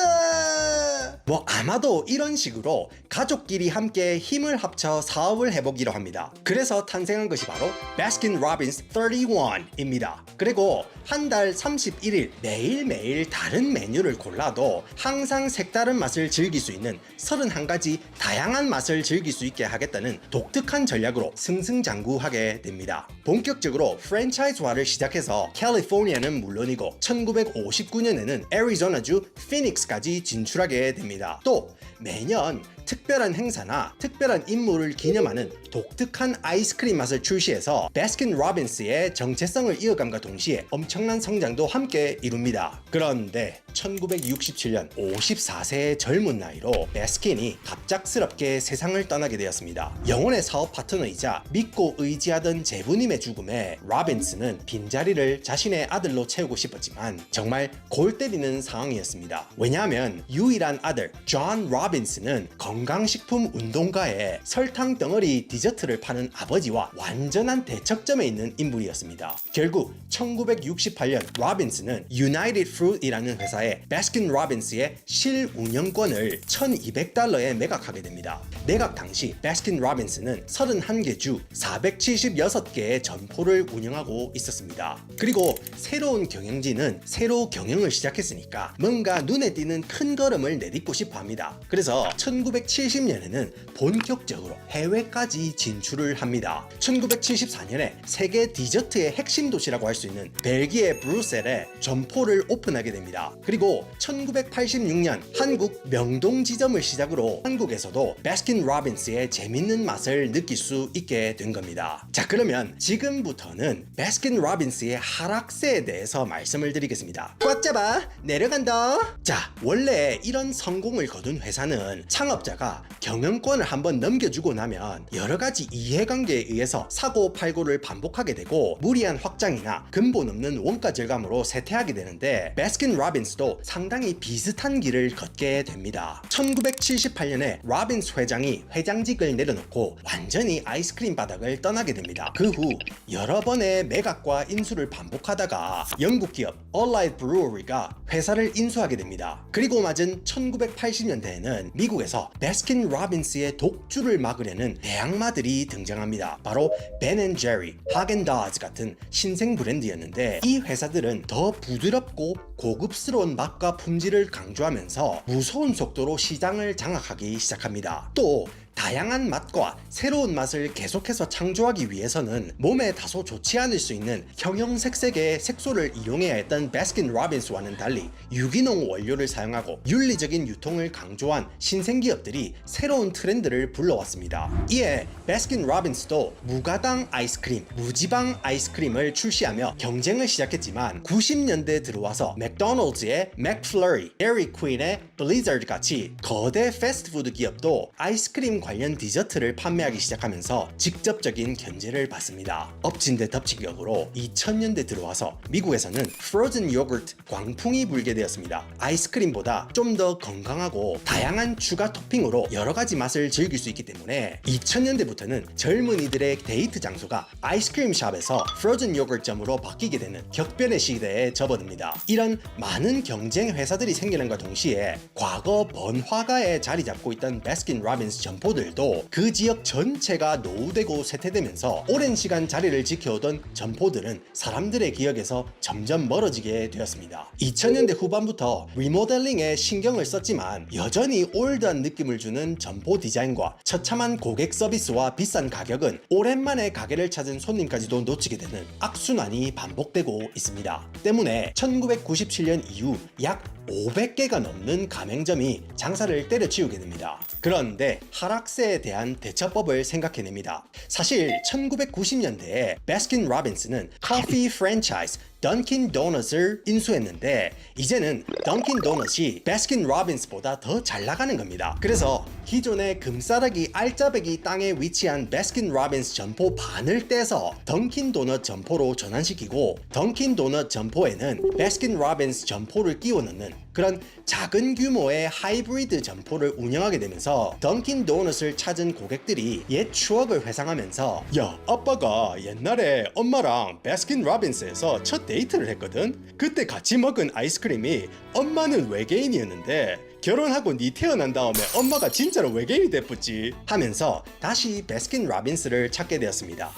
아마도 이런 식으로 가족끼리 함께 힘을 합쳐 사업을 해보기로 합니다. 그래서 탄생한 것이 바로 베스킨 로빈스 31입니다. 그리고 한 달 31일 매일매일 다른 메뉴를 골라도 항상 색다른 맛을 즐길 수 있는 31가지 다양한 맛을 즐길 수 있게 하겠다는 독특한 전략으로 승승장구하게 됩니다. 본격적으로 프랜차이즈화를 시작해서 캘리포니아는 물론이고 1959년에는 애리조나주 피닉스까지 진출하게 됩니다. 또 매년 특별한 행사나 특별한 인물을 기념하는 독특한 아이스크림 맛을 출시해서 베스킨 로빈스의 정체성을 이어감과 동시에 엄청난 성장도 함께 이룹니다. 그런데 1967년 54세의 젊은 나이로 베스킨이 갑작스럽게 세상을 떠나게 되었습니다. 영혼의 사업 파트너이자 믿고 의지하던 제부님의 죽음에 로빈스는 빈자리를 자신의 아들로 채우고 싶었지만 정말 골 때리는 상황이었습니다. 왜냐하면 유일한 아들 존 로빈스는 건강식품 운동가에 설탕 덩어리 디저트를 파는 아버지와 완전한 대척점에 있는 인물이었습니다. 결국 1968년 로빈스는 유나이티드 프루트이라는 회사에 베스킨 로빈스의 실운영권을 $1,200에 매각하게 됩니다. 매각 당시 베스킨 로빈스는 31개 주 476개의 점포를 운영하고 있었습니다. 그리고 새로운 경영진은 새로 경영을 시작했으니까 뭔가 눈에 띄는 큰 걸음을 내딛고 싶어 합니다. 그래서 1970년에는 본격적으로 해외까지 진출을 합니다. 1974년에 세계 디저트의 핵심 도시라고 할 수 있는 벨기에 브뤼셀에 점포를 오픈하게 됩니다. 그리고 1986년 한국 명동 지점을 시작으로 한국에서도 베스킨 로빈스의 재밌는 맛을 느낄 수 있게 된 겁니다. 자, 그러면 지금부터는 베스킨 로빈스의 하락세에 대해서 말씀을 드리겠습니다. 꽉 잡아 내려간다. 자, 원래 이런 성공을 거둔 회사는 창업자 사업자가 경영권을 한번 넘겨주고 나면 여러 가지 이해관계에 의해서 사고 팔고를 반복하게 되고 무리한 확장이나 근본 없는 원가 절감으로 쇠퇴하게 되는데 베스킨 로빈스도 상당히 비슷한 길을 걷게 됩니다. 1978년에 로빈스 회장이 회장직을 내려놓고 완전히 아이스크림 바닥을 떠나게 됩니다. 그 후 여러 번의 매각과 인수를 반복하다가 영국 기업 Allied Brewery가 회사를 인수하게 됩니다. 그리고 맞은 1980년대에는 미국에서 베스킨 로빈스의 독주를 막으려는 대항마들이 등장합니다. 바로 Ben & Jerry, 하겐다즈 같은 신생 브랜드였는데 이 회사들은 더 부드럽고 고급스러운 맛과 품질을 강조하면서 무서운 속도로 시장을 장악하기 시작합니다. 또 다양한 맛과 새로운 맛을 계속해서 창조하기 위해서는 몸에 다소 좋지 않을 수 있는 형형색색의 색소를 이용해야 했던 베스킨 로빈스와는 달리 유기농 원료를 사용하고 윤리적인 유통을 강조한 신생기업들이 새로운 트렌드를 불러왔습니다. 이에 베스킨 로빈스도 무가당 아이스크림, 무지방 아이스크림을 출시하며 경쟁을 시작했지만 90년대에 들어와서 맥도날드의 맥플러리, 데리 퀸의 블리자드 같이 거대 패스트푸드 기업도 아이스크림 관련 디저트를 판매하기 시작하면서 직접적인 견제를 받습니다. 엎친 데 덮친 격으로 2000년대 들어와서 미국에서는 프로즌 요거트 광풍이 불게 되었습니다. 아이스크림보다 좀 더 건강하고 다양한 추가 토핑으로 여러 가지 맛을 즐길 수 있기 때문에 2000년대부터는 젊은이들의 데이트 장소가 아이스크림 샵에서 프로즌 요거트점으로 바뀌게 되는 격변의 시대에 접어듭니다. 이런 많은 경쟁 회사들이 생기는과 동시에 과거 번화가에 자리 잡고 있던 베스킨 로빈스 점포들도 그 지역 전체가 노후되고 쇠퇴되면서 오랜 시간 자리를 지켜오던 점포들은 사람들의 기억에서 점점 멀어지게 되었습니다. 2000년대 후반부터 리모델링에 신경을 썼지만 여전히 올드한 느낌을 주는 점포 디자인과 처참한 고객 서비스와 비싼 가격은 오랜만에 가게를 찾은 손님까지도 놓치게 되는 악순환이 반복되고 있습니다. 때문에 1997년 이후 약 500개가 넘는 가맹점이 장사를 때려치우게 됩니다. 그런데 하락세에 대한 대처법을 생각해냅니다. 사실 1990년대에 베스킨 로빈스는 커피 프랜차이즈 던킨 도넛을 인수했는데 이제는 던킨 도넛이 베스킨 로빈스보다 더 잘 나가는 겁니다. 그래서 기존의 금싸라기 알짜배기 땅에 위치한 베스킨 로빈스 점포 반을 떼서 던킨 도넛 점포로 전환시키고 던킨 도넛 점포에는 베스킨 로빈스 점포를 끼워 넣는 그런 작은 규모의 하이브리드 점포를 운영하게 되면서 던킨 도넛을 찾은 고객들이 옛 추억을 회상하면서 야, 아빠가 옛날에 엄마랑 베스킨 로빈스에서 첫 데이트를 했거든. 그때 같이 먹은 아이스크림이 엄마는 외계인이었는데 결혼하고 니 태어난 다음에 엄마가 진짜로 외계인이 됐었지 하면서 다시 베스킨 로빈스를 찾게 되었습니다.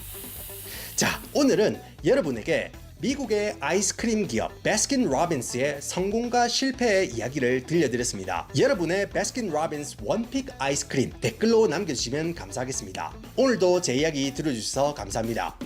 자, 오늘은 여러분에게 미국의 아이스크림 기업 베스킨 로빈스의 성공과 실패의 이야기를 들려드렸습니다. 여러분의 베스킨 로빈스 원픽 아이스크림 댓글로 남겨주시면 감사하겠습니다. 오늘도 제 이야기 들어주셔서 감사합니다.